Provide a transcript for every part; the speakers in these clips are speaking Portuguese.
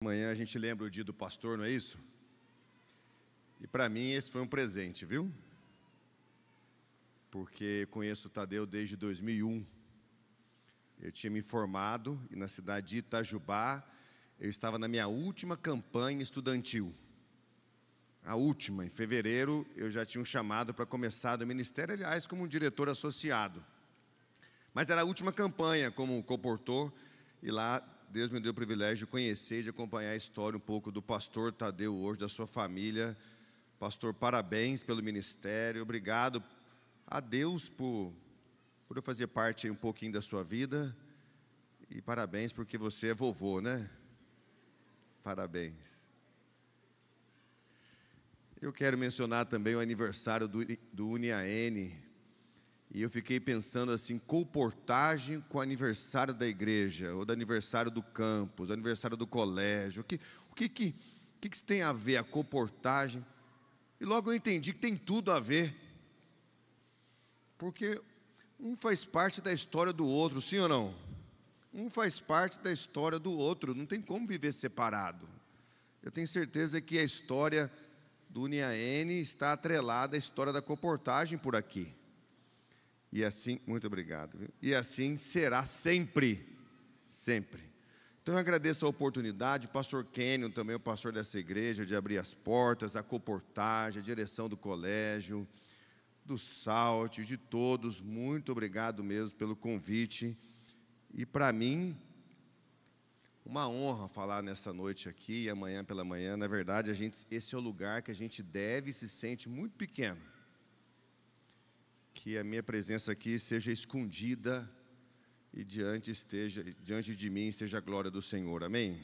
Amanhã a gente lembra o dia do pastor, não é isso? E para mim esse foi um presente, viu? Porque conheço o Tadeu desde 2001. Eu tinha me formado e na cidade de Itajubá eu estava na minha última campanha estudantil. A última, em fevereiro, eu já tinha um chamado para começar do ministério, aliás, como um diretor associado. Mas era a última campanha como coportor e lá Deus me deu o privilégio de conhecer e de acompanhar a história um pouco do pastor Tadeu hoje, da sua família. Pastor, parabéns pelo ministério, obrigado a Deus por eu fazer parte um pouquinho da sua vida. E parabéns porque você é vovô, né? Parabéns. Eu quero mencionar também o aniversário do UniAN. E eu fiquei pensando assim, comportagem com o aniversário da igreja, ou do aniversário do campus, do aniversário do colégio. O que tem a ver a comportagem? E logo eu entendi que tem tudo a ver. Porque um faz parte da história do outro, sim ou não? Um faz parte da história do outro, não tem como viver separado. Eu tenho certeza que a história do UniAN está atrelada à história da comportagem por aqui. E assim, muito obrigado, viu? E assim será sempre, sempre. Então eu agradeço a oportunidade, o pastor Kenyon, também o pastor dessa igreja, de abrir as portas, a comportagem, a direção do colégio, do SALT, de todos, muito obrigado mesmo pelo convite. E para mim, uma honra falar nessa noite aqui e amanhã pela manhã. Na verdade, esse é o lugar que a gente deve e se sente muito pequeno. Que a minha presença aqui seja escondida e diante de mim esteja a glória do Senhor. Amém?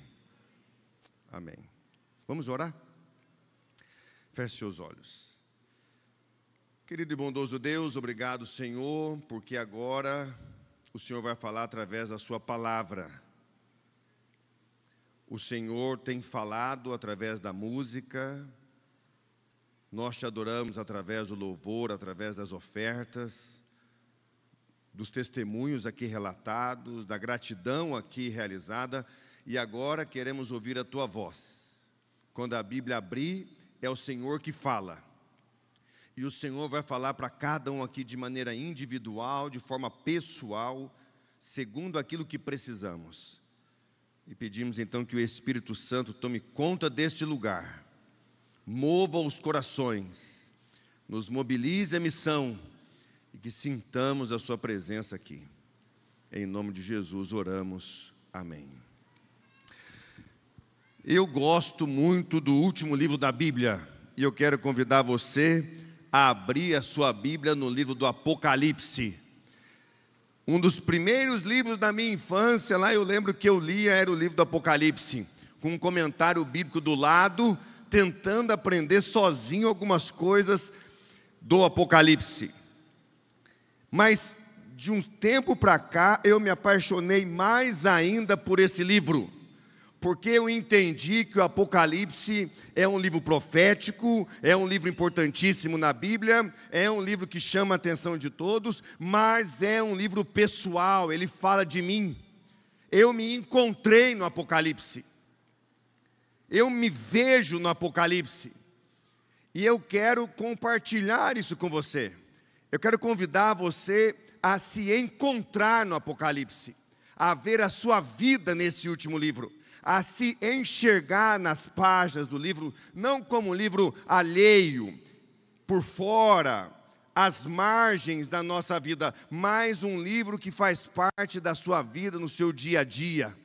Amém. Vamos orar? Feche seus olhos. Querido e bondoso Deus, obrigado, Senhor, porque agora o Senhor vai falar através da sua palavra. O Senhor tem falado através da música. Nós te adoramos através do louvor, através das ofertas, dos testemunhos aqui relatados, da gratidão aqui realizada, e agora queremos ouvir a tua voz. Quando a Bíblia abrir, é o Senhor que fala. E o Senhor vai falar para cada um aqui de maneira individual, de forma pessoal, segundo aquilo que precisamos. E pedimos então que o Espírito Santo tome conta deste lugar. Mova os corações, nos mobilize a missão e que sintamos a sua presença aqui. Em nome de Jesus oramos. Amém. Eu gosto muito do último livro da Bíblia e eu quero convidar você a abrir a sua Bíblia no livro do Apocalipse. Um dos primeiros livros da minha infância, lá eu lembro que eu lia, era o livro do Apocalipse, com um comentário bíblico do lado, tentando aprender sozinho algumas coisas do Apocalipse. Mas de um tempo para cá eu me apaixonei mais ainda por esse livro, porque eu entendi que o Apocalipse é um livro profético, é um livro importantíssimo na Bíblia, é um livro que chama a atenção de todos, mas é um livro pessoal, ele fala de mim. Eu me encontrei no Apocalipse. Eu me vejo no Apocalipse e eu quero compartilhar isso com você. Eu quero convidar você a se encontrar no Apocalipse, a ver a sua vida nesse último livro, a se enxergar nas páginas do livro, não como um livro alheio, por fora, às margens da nossa vida, mas um livro que faz parte da sua vida no seu dia a dia.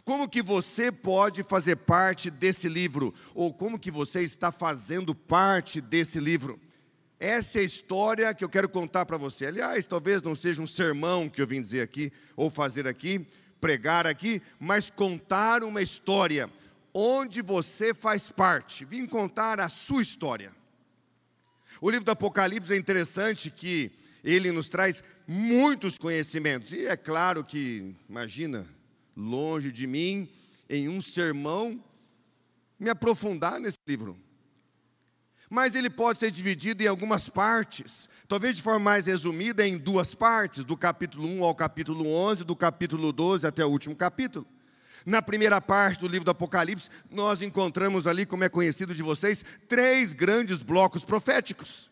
Como que você pode fazer parte desse livro? Ou como que você está fazendo parte desse livro? Essa é a história que eu quero contar para você. Aliás, talvez não seja um sermão que eu vim dizer aqui, ou fazer aqui, pregar aqui, mas contar uma história onde você faz parte. Vim contar a sua história. O livro do Apocalipse é interessante que ele nos traz muitos conhecimentos. E é claro que, imagina, longe de mim, em um sermão, me aprofundar nesse livro. Mas ele pode ser dividido em algumas partes, talvez de forma mais resumida em duas partes, do capítulo 1 ao capítulo 11, do capítulo 12 até o último capítulo. Na primeira parte do livro do Apocalipse, nós encontramos ali, como é conhecido de vocês, 3 grandes blocos proféticos.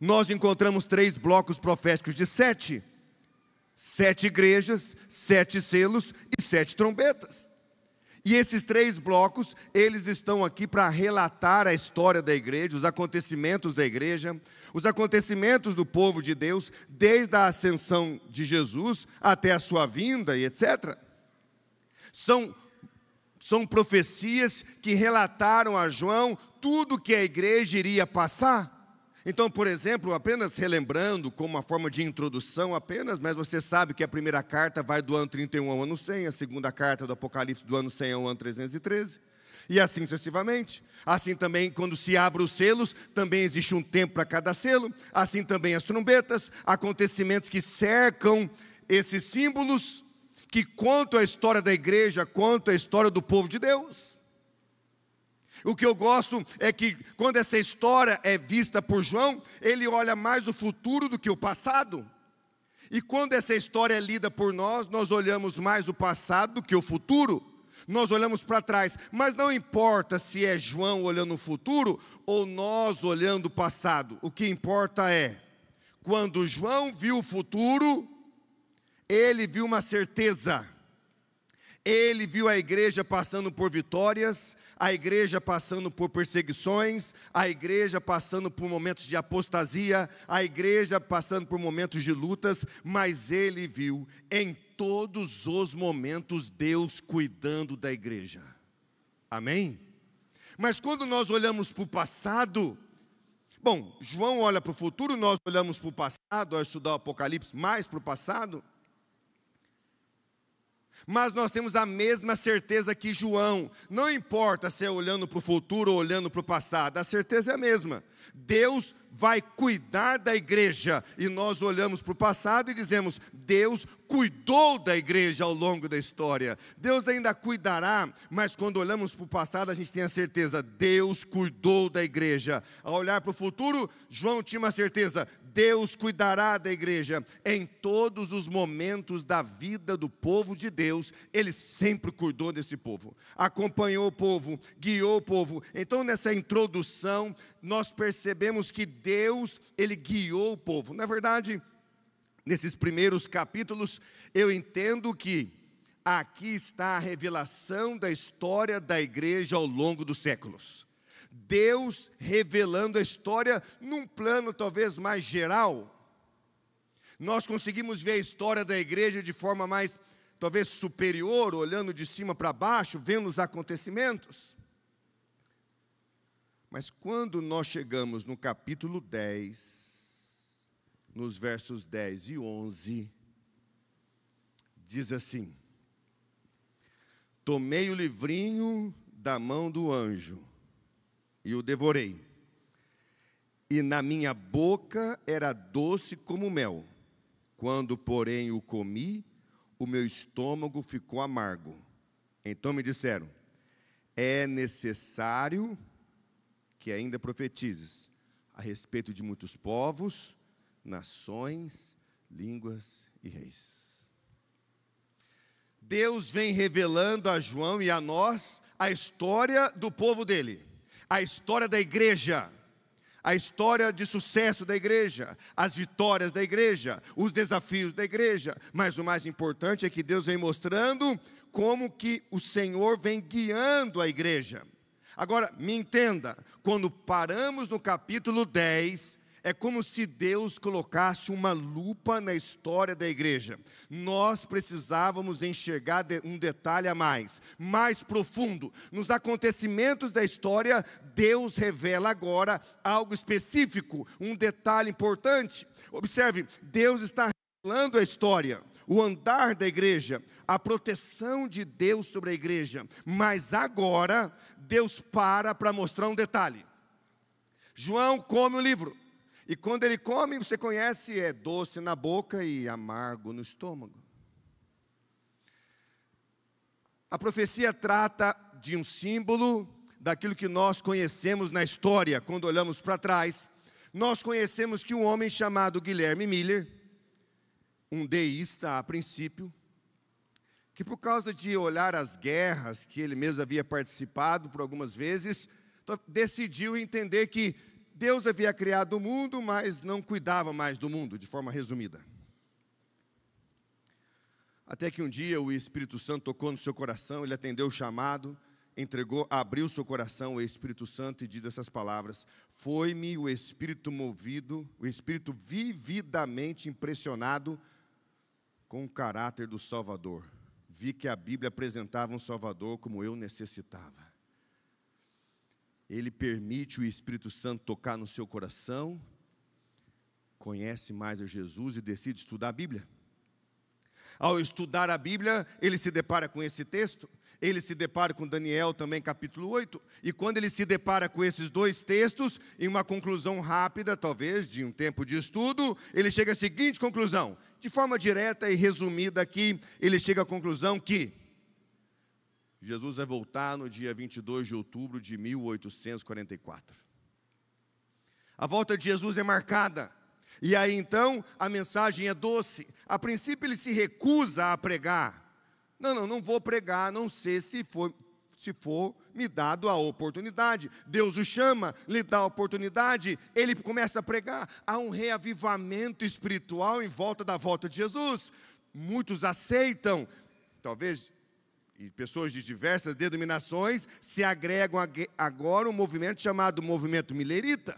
Nós encontramos 3 blocos proféticos de 7. 7 igrejas, 7 selos e 7 trombetas. E esses 3 blocos, eles estão aqui para relatar a história da igreja, os acontecimentos da igreja, os acontecimentos do povo de Deus, desde a ascensão de Jesus até a sua vinda e etc. São profecias que relataram a João tudo que a igreja iria passar. Então, por exemplo, apenas relembrando, como uma forma de introdução apenas, mas você sabe que a primeira carta vai do ano 31 ao ano 100, a segunda carta do Apocalipse do ano 100 ao ano 313, e assim sucessivamente. Assim também, quando se abre os selos, também existe um tempo para cada selo, assim também as trombetas, acontecimentos que cercam esses símbolos, que contam a história da igreja, contam a história do povo de Deus. O que eu gosto é que quando essa história é vista por João, ele olha mais o futuro do que o passado. E quando essa história é lida por nós, nós olhamos mais o passado do que o futuro. Nós olhamos para trás, mas não importa se é João olhando o futuro ou nós olhando o passado. O que importa é, quando João viu o futuro, ele viu uma certeza. Ele viu a igreja passando por vitórias, a igreja passando por perseguições, a igreja passando por momentos de apostasia, a igreja passando por momentos de lutas, mas ele viu em todos os momentos Deus cuidando da igreja. Amém? Mas quando nós olhamos para o passado, bom, João olha para o futuro, nós olhamos para o passado, ao estudar o Apocalipse, mais para o passado. Mas nós temos a mesma certeza que João, não importa se é olhando para o futuro ou olhando para o passado, a certeza é a mesma. Deus vai cuidar da igreja, e nós olhamos para o passado e dizemos, Deus cuidou da igreja ao longo da história. Deus ainda cuidará, mas quando olhamos para o passado a gente tem a certeza, Deus cuidou da igreja. Ao olhar para o futuro, João tinha uma certeza, Deus cuidará da igreja. Em todos os momentos da vida do povo de Deus, Ele sempre cuidou desse povo, acompanhou o povo, guiou o povo. Então nessa introdução, nós percebemos que Deus, Ele guiou o povo. Na verdade, nesses primeiros capítulos, eu entendo que aqui está a revelação da história da igreja ao longo dos séculos. Deus revelando a história num plano talvez mais geral. Nós conseguimos ver a história da igreja de forma mais, talvez superior, olhando de cima para baixo, vendo os acontecimentos. Mas quando nós chegamos no capítulo 10, nos versos 10 e 11, diz assim: tomei o livrinho da mão do anjo e o devorei, e na minha boca era doce como mel. Quando, porém, o comi, o meu estômago ficou amargo. Então me disseram, é necessário que ainda profetizes a respeito de muitos povos, nações, línguas e reis. Deus vem revelando a João e a nós a história do povo dele, a história da igreja, a história de sucesso da igreja, as vitórias da igreja, os desafios da igreja. Mas o mais importante é que Deus vem mostrando como que o Senhor vem guiando a igreja. Agora, me entenda, quando paramos no capítulo 10, é como se Deus colocasse uma lupa na história da igreja. Nós precisávamos enxergar um detalhe a mais profundo. Nos acontecimentos da história, Deus revela agora algo específico, um detalhe importante. Observe, Deus está revelando a história, o andar da igreja, a proteção de Deus sobre a igreja. Mas agora, Deus para mostrar um detalhe. João come o livro. E quando ele come, você conhece, é doce na boca e amargo no estômago. A profecia trata de um símbolo daquilo que nós conhecemos na história. Quando olhamos para trás, nós conhecemos que um homem chamado Guilherme Miller, um deísta a princípio, que por causa de olhar as guerras que ele mesmo havia participado por algumas vezes, decidiu entender que Deus havia criado o mundo, mas não cuidava mais do mundo, de forma resumida. Até que um dia o Espírito Santo tocou no seu coração, ele atendeu o chamado, abriu seu coração ao Espírito Santo e disse essas palavras: foi-me o Espírito movido, o Espírito vividamente impressionado com o caráter do Salvador. Vi que a Bíblia apresentava um Salvador como eu necessitava. Ele permite o Espírito Santo tocar no seu coração, conhece mais a Jesus e decide estudar a Bíblia. Ao estudar a Bíblia, ele se depara com esse texto, ele se depara com Daniel também, capítulo 8, e quando ele se depara com esses dois textos, em uma conclusão rápida, talvez, de um tempo de estudo, ele chega à seguinte conclusão, de forma direta e resumida aqui, ele chega à conclusão que Jesus vai voltar no dia 22 de outubro de 1844. A volta de Jesus é marcada. E aí então a mensagem é doce. A princípio ele se recusa a pregar. Não vou pregar, a não sei se for me dado a oportunidade. Deus o chama, lhe dá a oportunidade, ele começa a pregar. Há um reavivamento espiritual em volta da volta de Jesus. Muitos aceitam, talvez, e pessoas de diversas denominações se agregam agora um movimento chamado movimento milerita.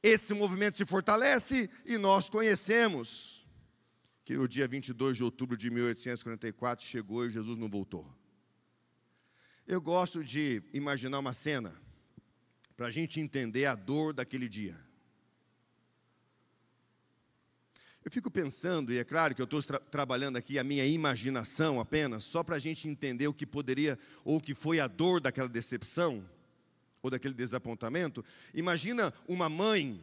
Esse movimento se fortalece e nós conhecemos que no dia 22 de outubro de 1844 chegou e Jesus não voltou. Eu gosto de imaginar uma cena para a gente entender a dor daquele dia. Eu fico pensando, e é claro que eu estou trabalhando aqui a minha imaginação apenas, só para a gente entender o que poderia, ou o que foi a dor daquela decepção, ou daquele desapontamento. Imagina uma mãe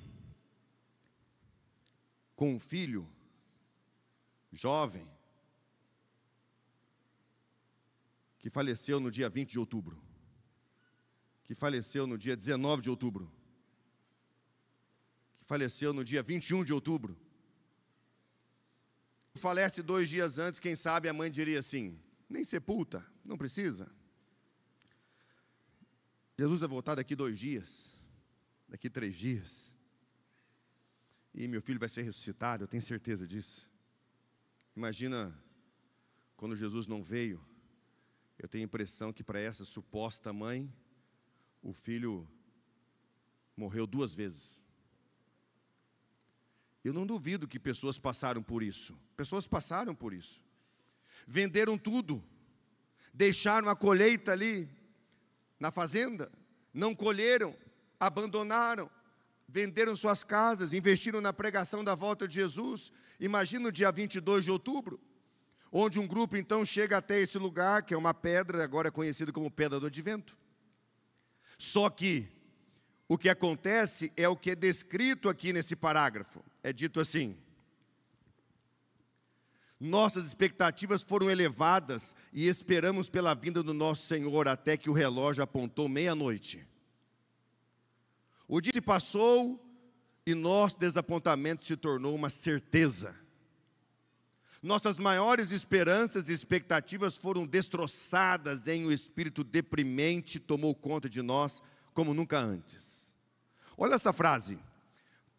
com um filho jovem que faleceu no dia 20 de outubro, que faleceu no dia 19 de outubro, que faleceu no dia 21 de outubro. Falece 2 dias antes, quem sabe a mãe diria assim: nem sepulta, não precisa. Jesus vai voltar daqui 2 dias, daqui 3 dias, e meu filho vai ser ressuscitado, eu tenho certeza disso. Imagina, quando Jesus não veio, eu tenho a impressão que para essa suposta mãe, o filho morreu 2 vezes. Eu não duvido que pessoas passaram por isso. Pessoas passaram por isso. Venderam tudo. Deixaram a colheita ali na fazenda. Não colheram. Abandonaram. Venderam suas casas. Investiram na pregação da volta de Jesus. Imagina o dia 22 de outubro. Onde um grupo então chega até esse lugar, que é uma pedra, agora conhecida como Pedra do Advento. Só que o que acontece é o que é descrito aqui nesse parágrafo. É dito assim: nossas expectativas foram elevadas e esperamos pela vinda do nosso Senhor até que o relógio apontou meia-noite. O dia se passou e nosso desapontamento se tornou uma certeza. Nossas maiores esperanças e expectativas foram destroçadas em um espírito deprimente tomou conta de nós como nunca antes. Olha essa frase: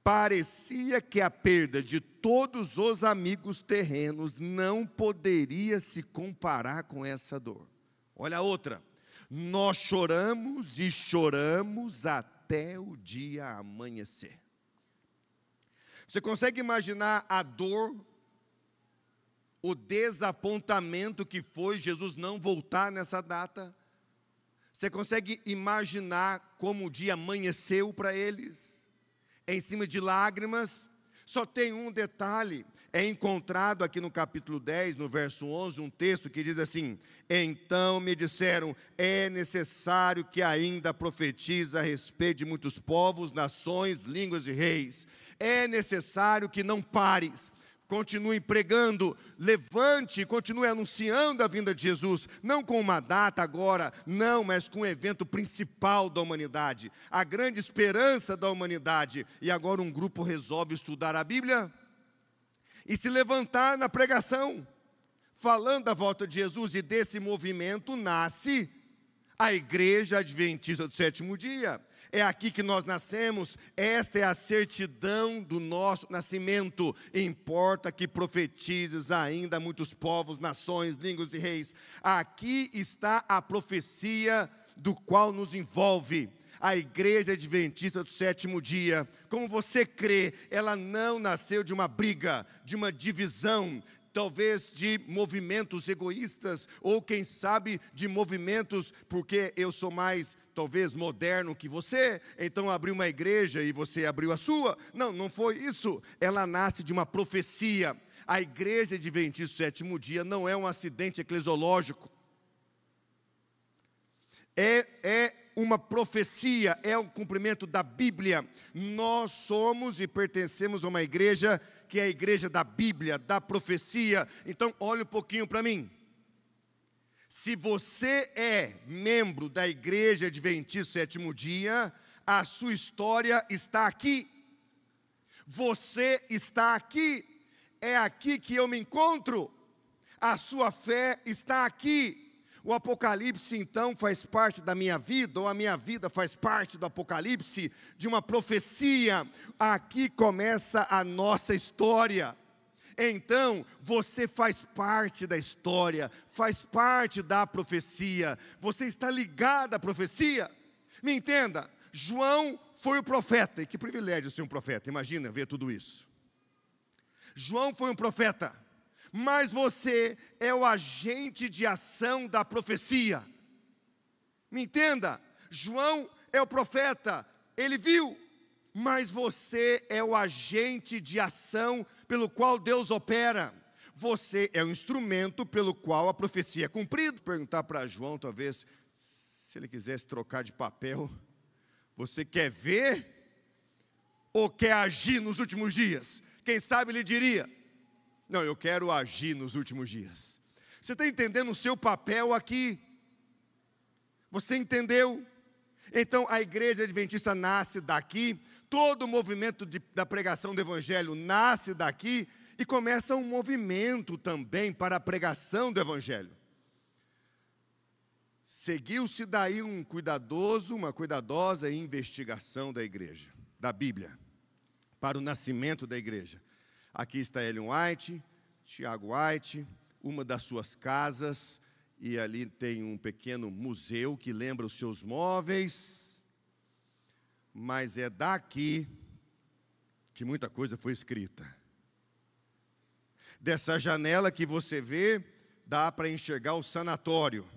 parecia que a perda de todos os amigos terrenos não poderia se comparar com essa dor. Olha a outra: nós choramos e choramos até o dia amanhecer. Você consegue imaginar a dor, o desapontamento que foi Jesus não voltar nessa data? Você consegue imaginar como o dia amanheceu para eles? Em cima de lágrimas. Só tem um detalhe, é encontrado aqui no capítulo 10, no verso 11, um texto que diz assim: então me disseram, é necessário que ainda profetize a respeito de muitos povos, nações, línguas e reis. É necessário que não pares, continue pregando, levante e continue anunciando a vinda de Jesus, não com uma data agora, não, mas com o evento principal da humanidade, a grande esperança da humanidade. E agora um grupo resolve estudar a Bíblia e se levantar na pregação, falando da volta de Jesus, e desse movimento nasce a Igreja Adventista do Sétimo Dia. É aqui que nós nascemos, esta é a certidão do nosso nascimento. Importa que profetizes ainda a muitos povos, nações, línguas e reis. Aqui está a profecia do qual nos envolve. A Igreja Adventista do Sétimo Dia, como você crê, ela não nasceu de uma briga, de uma divisão, talvez de movimentos egoístas, ou quem sabe de movimentos porque eu sou mais, talvez, moderno que você, então abri uma igreja e você abriu a sua. Não, não foi isso. Ela nasce de uma profecia. A Igreja Adventista do Sétimo Dia não é um acidente eclesiológico. É uma profecia, é um cumprimento da Bíblia. Nós somos e pertencemos a uma igreja que é a igreja da Bíblia, da profecia. Então, olhe um pouquinho para mim. Se você é membro da Igreja Adventista do Sétimo Dia, a sua história está aqui. Você está aqui. É aqui que eu me encontro. A sua fé está aqui. O Apocalipse, então, faz parte da minha vida, ou a minha vida faz parte do Apocalipse, de uma profecia. Aqui começa a nossa história. Então, você faz parte da história, faz parte da profecia. Você está ligado à profecia. Me entenda, João foi o profeta, e que privilégio ser um profeta, imagina ver tudo isso. João foi um profeta. Mas você é o agente de ação da profecia. Me entenda, João é o profeta, ele viu, mas você é o agente de ação pelo qual Deus opera. Você é o instrumento pelo qual a profecia é cumprida. Perguntar para João, talvez, se ele quisesse trocar de papel, você quer ver ou quer agir nos últimos dias? Quem sabe ele diria: não, eu quero agir nos últimos dias. Você está entendendo o seu papel aqui? Você entendeu? Então a Igreja Adventista nasce daqui, todo o movimento da pregação do Evangelho nasce daqui, e começa um movimento também para a pregação do Evangelho. Seguiu-se daí uma cuidadosa investigação da igreja, da Bíblia, para o nascimento da igreja. Aqui está Ellen White, Tiago White, uma das suas casas, e ali tem um pequeno museu que lembra os seus móveis, mas é daqui que muita coisa foi escrita. Dessa janela que você vê, dá para enxergar o sanatório,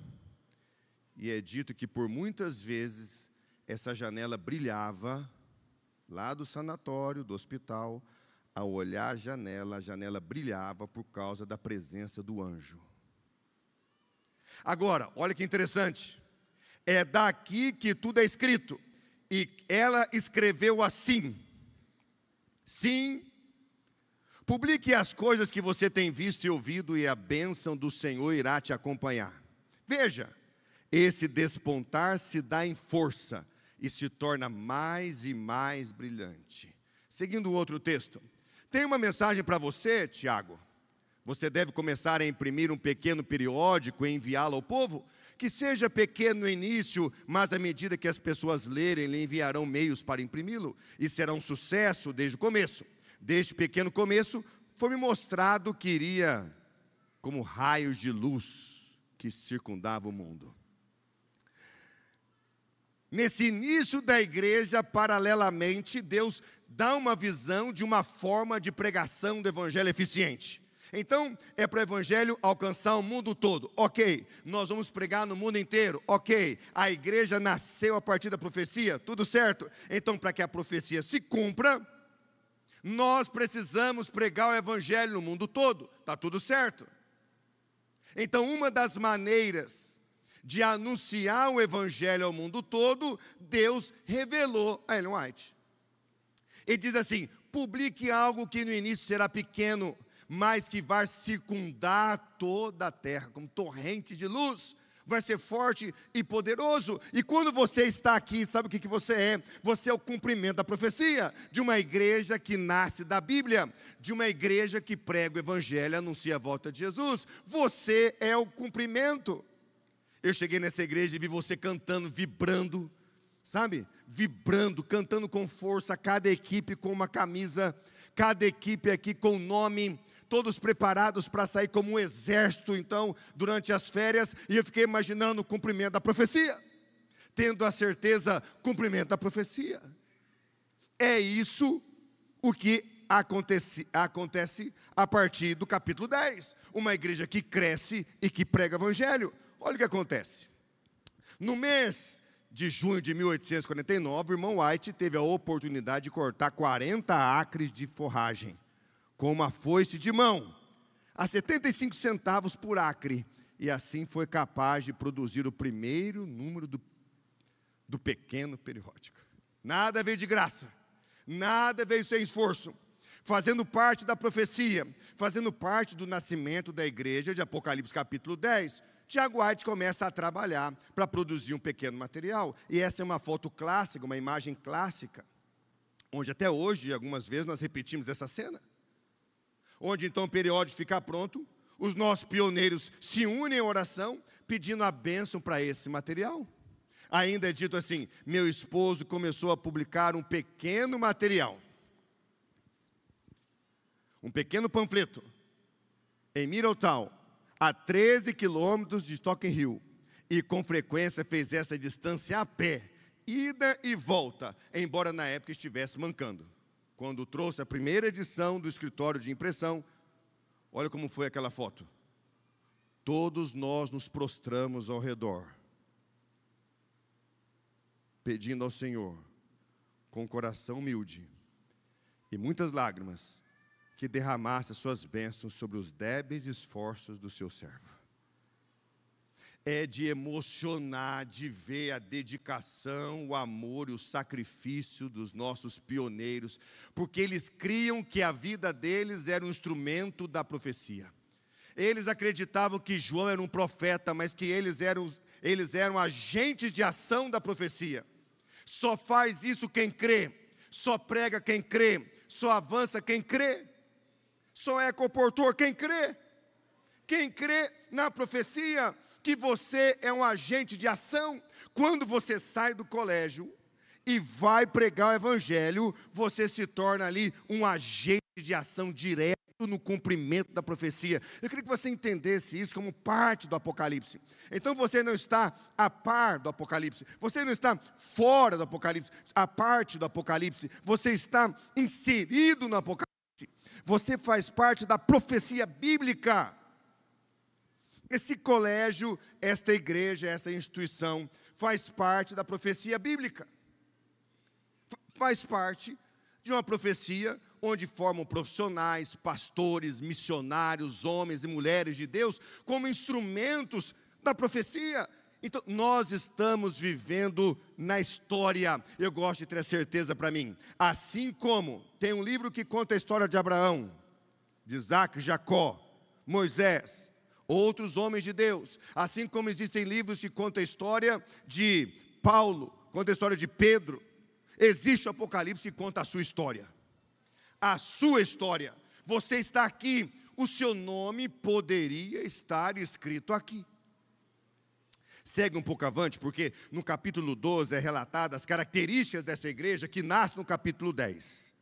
e é dito que por muitas vezes essa janela brilhava, lá do sanatório, do hospital. Ao olhar a janela brilhava por causa da presença do anjo. Agora, olha que interessante. É daqui que tudo é escrito. E ela escreveu assim: sim, publique as coisas que você tem visto e ouvido, e a bênção do Senhor irá te acompanhar. Veja, esse despontar se dá em força e se torna mais e mais brilhante. Seguindo o outro texto. Tem uma mensagem para você, Tiago. Você deve começar a imprimir um pequeno periódico e enviá-lo ao povo, que seja pequeno no início, mas à medida que as pessoas lerem, lhe enviarão meios para imprimi-lo, e será um sucesso desde o começo. Desde pequeno começo, foi-me mostrado que iria como raios de luz que circundavam o mundo. Nesse início da igreja, paralelamente, Deus dá uma visão de uma forma de pregação do evangelho eficiente. Então, é para o evangelho alcançar o mundo todo. Ok, nós vamos pregar no mundo inteiro. Ok, a igreja nasceu a partir da profecia. Tudo certo? Então, para que a profecia se cumpra, nós precisamos pregar o evangelho no mundo todo. Está tudo certo? Então, uma das maneiras de anunciar o evangelho ao mundo todo, Deus revelou a Ellen White. Ele diz assim: publique algo que no início será pequeno, mas que vai circundar toda a terra, como torrente de luz. vai ser forte e poderoso. E quando você está aqui, sabe o que você é? Você é o cumprimento da profecia, de uma igreja que nasce da Bíblia, de uma igreja que prega o Evangelho, anuncia a volta de Jesus. Você é o cumprimento. Eu cheguei nessa igreja e vi você cantando, vibrando, sabe? Vibrando, cantando com força, cada equipe com uma camisa, cada equipe aqui com nome, todos preparados para sair como um exército, então, durante as férias, e eu fiquei imaginando o cumprimento da profecia, tendo a certeza, cumprimento da profecia. É isso o que acontece a partir do capítulo 10, uma igreja que cresce e que prega o Evangelho. Olha o que acontece. No mês de junho de 1849, o irmão White teve a oportunidade de cortar 40 acres de forragem, com uma foice de mão, a 75 centavos por acre, e assim foi capaz de produzir o primeiro número do pequeno periódico. Nada veio de graça, nada veio sem esforço, fazendo parte da profecia, fazendo parte do nascimento da igreja de Apocalipse capítulo 10, Tiago White começa a trabalhar para produzir um pequeno material, e essa é uma foto clássica, uma imagem clássica, onde até hoje, algumas vezes, nós repetimos essa cena, onde então o periódico fica pronto, os nossos pioneiros se unem em oração, pedindo a bênção para esse material. Ainda é dito assim: meu esposo começou a publicar um pequeno material, um pequeno panfleto, em Middletown, a 13 quilômetros de Token Hill, e com frequência fez essa distância a pé, ida e volta, embora na época estivesse mancando. Quando trouxe a primeira edição do escritório de impressão, olha como foi aquela foto. Todos nós nos prostramos ao redor, pedindo ao Senhor, com coração humilde e muitas lágrimas, que derramasse as suas bênçãos sobre os débeis esforços do seu servo. É de emocionar, de ver a dedicação, o amor e o sacrifício dos nossos pioneiros, porque eles criam que a vida deles era um instrumento da profecia. Eles acreditavam que João era um profeta, mas que eles eram agentes de ação da profecia. Só faz isso quem crê, só prega quem crê, só avança quem crê, só é comportor quem crê. Quem crê na profecia, que você é um agente de ação. Quando você sai do colégio e vai pregar o Evangelho, você se torna ali um agente de ação direto no cumprimento da profecia. Eu queria que você entendesse isso como parte do Apocalipse. Então você não está a par do Apocalipse, você não está fora do Apocalipse, a parte do Apocalipse, você está inserido no Apocalipse. Você faz parte da profecia bíblica. Esse colégio, esta igreja, essa instituição, faz parte da profecia bíblica. Faz parte de uma profecia onde formam profissionais, pastores, missionários, homens e mulheres de Deus, como instrumentos da profecia. Então, nós estamos vivendo na história. Eu gosto de ter certeza para mim. Assim como tem um livro que conta a história de Abraão, de Isaac, Jacó, Moisés, outros homens de Deus, assim como existem livros que contam a história de Paulo, conta a história de Pedro, existe o Apocalipse que conta a sua história. A sua história. Você está aqui, o seu nome poderia estar escrito aqui. Segue um pouco avante, porque no capítulo 12 é relatada as características dessa igreja que nasce no capítulo 10.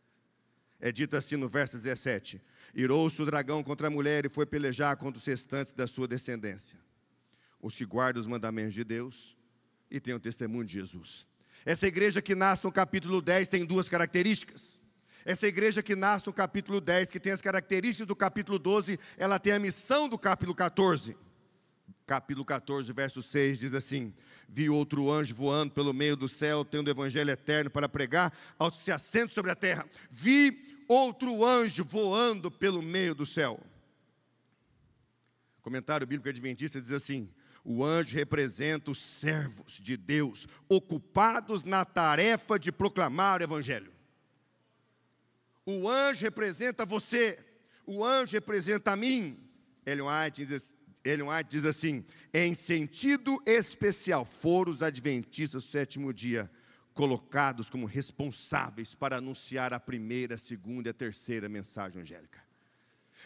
É dito assim no verso 17: irou-se o dragão contra a mulher e foi pelejar contra os restantes da sua descendência, os que guardam os mandamentos de Deus e têm o testemunho de Jesus. Essa igreja que nasce no capítulo 10 tem duas características. Essa igreja que nasce no capítulo 10, que tem as características do capítulo 12, ela tem a missão do capítulo 14. Capítulo 14, verso 6 diz assim: vi outro anjo voando pelo meio do céu, tendo o evangelho eterno para pregar aos que se assentam sobre a terra. Vi outro anjo voando pelo meio do céu. Comentário bíblico adventista diz assim: o anjo representa os servos de Deus, ocupados na tarefa de proclamar o evangelho. O anjo representa você, o anjo representa a mim. Ellen White diz assim: em sentido especial, foram os adventistas do sétimo dia colocados como responsáveis para anunciar a primeira, a segunda e a terceira mensagem angélica.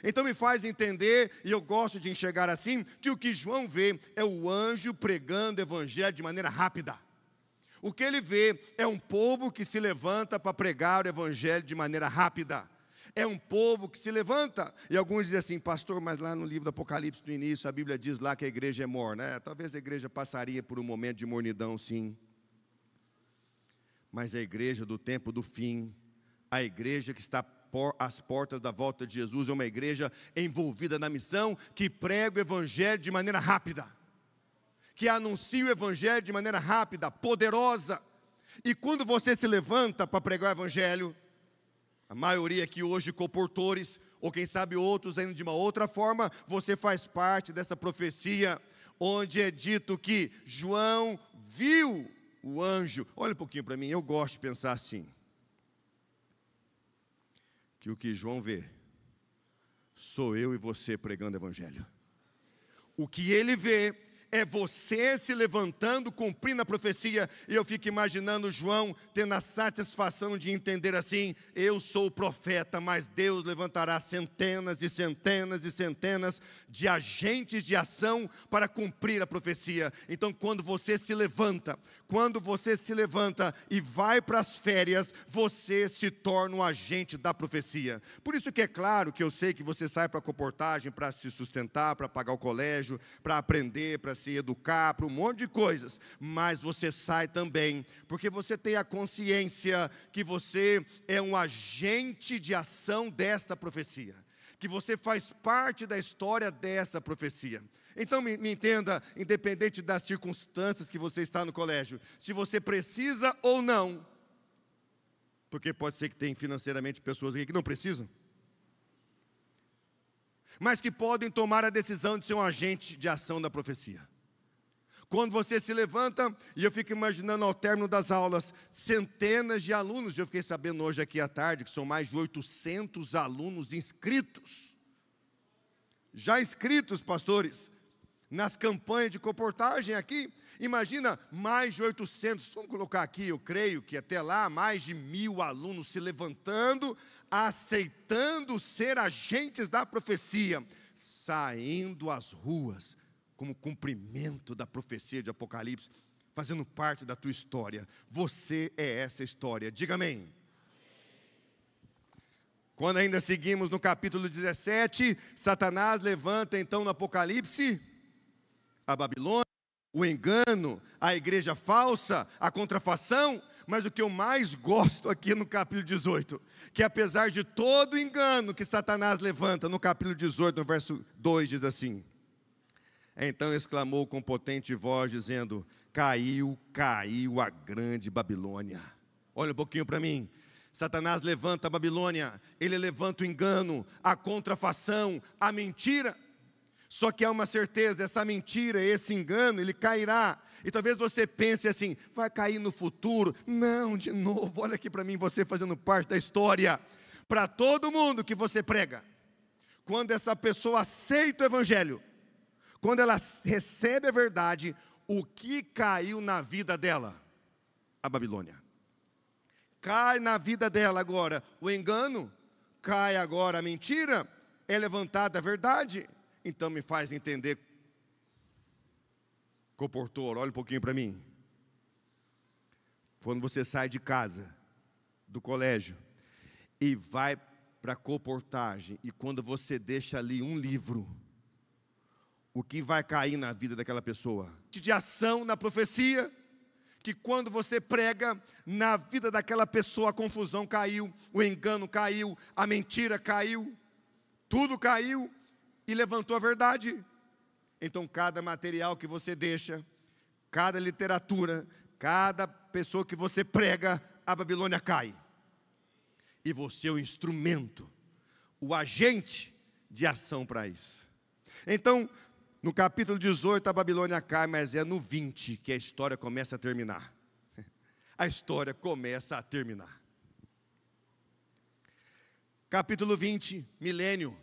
Então me faz entender, e eu gosto de enxergar assim, que o que João vê é o anjo pregando o evangelho de maneira rápida. O que ele vê é um povo que se levanta para pregar o evangelho de maneira rápida. É um povo que se levanta. E alguns dizem assim, pastor, mas lá no livro do Apocalipse, no início, a Bíblia diz lá que a igreja é morna. Talvez a igreja passaria por um momento de mornidão, sim. Mas a igreja do tempo do fim, a igreja que está às portas da volta de Jesus, é uma igreja envolvida na missão, que prega o evangelho de maneira rápida, que anuncia o evangelho de maneira rápida, poderosa. E quando você se levanta para pregar o evangelho, a maioria aqui hoje comportores, ou quem sabe outros ainda de uma outra forma, você faz parte dessa profecia, onde é dito que João viu o anjo. Olha um pouquinho para mim, eu gosto de pensar assim, que o que João vê, sou eu e você pregando o evangelho. O que ele vê é você se levantando, cumprindo a profecia. E eu fico imaginando João tendo a satisfação de entender assim, eu sou o profeta, mas Deus levantará centenas e centenas e centenas de agentes de ação para cumprir a profecia. Então quando você se levanta e vai para as férias, você se torna um agente da profecia. Por isso que é claro que eu sei que você sai para a comportagem, para se sustentar, para pagar o colégio, para aprender, para se educar, para um monte de coisas, mas você sai também, porque você tem a consciência que você é um agente de ação desta profecia, que você faz parte da história dessa profecia. Então me entenda, independente das circunstâncias que você está no colégio, se você precisa ou não, porque pode ser que tem financeiramente pessoas aqui que não precisam, mas que podem tomar a decisão de ser um agente de ação da profecia. Quando você se levanta, e eu fico imaginando ao término das aulas, centenas de alunos, eu fiquei sabendo hoje aqui à tarde, que são mais de 800 alunos inscritos, já inscritos, pastores, nas campanhas de comportagem aqui. Imagina, mais de 800, vamos colocar aqui, eu creio que até lá, mais de 1000 alunos se levantando, aceitando ser agentes da profecia, saindo às ruas, como cumprimento da profecia de Apocalipse, fazendo parte da tua história. Você é essa história, diga amém. Quando ainda seguimos no capítulo 17, Satanás levanta então no Apocalipse a Babilônia, o engano, a igreja falsa, a contrafação. Mas o que eu mais gosto aqui no capítulo 18, que apesar de todo o engano que Satanás levanta, no capítulo 18, no verso 2, diz assim: então exclamou com potente voz, dizendo, caiu a grande Babilônia. Olha um pouquinho para mim. Satanás levanta a Babilônia, ele levanta o engano, a contrafação, a mentira. Só que há uma certeza, essa mentira, esse engano, ele cairá. E talvez você pense assim, vai cair no futuro. Não, de novo, olha aqui para mim, você fazendo parte da história. Para todo mundo que você prega, quando essa pessoa aceita o evangelho, quando ela recebe a verdade, o que caiu na vida dela? A Babilônia. Cai na vida dela agora o engano, cai agora a mentira, é levantada a verdade. Então me faz entender, comportor, olha um pouquinho para mim. Quando você sai de casa, do colégio, e vai para a comportagem, e quando você deixa ali um livro, o que vai cair na vida daquela pessoa? De ação na profecia, que quando você prega, na vida daquela pessoa a confusão caiu, o engano caiu, a mentira caiu, tudo caiu e levantou a verdade. Então cada material que você deixa, cada literatura, cada pessoa que você prega, a Babilônia cai. E você é o instrumento, o agente de ação para isso. Então, no capítulo 18 a Babilônia cai, mas é no 20 que a história começa a terminar. A história começa a terminar. Capítulo 20, milênio.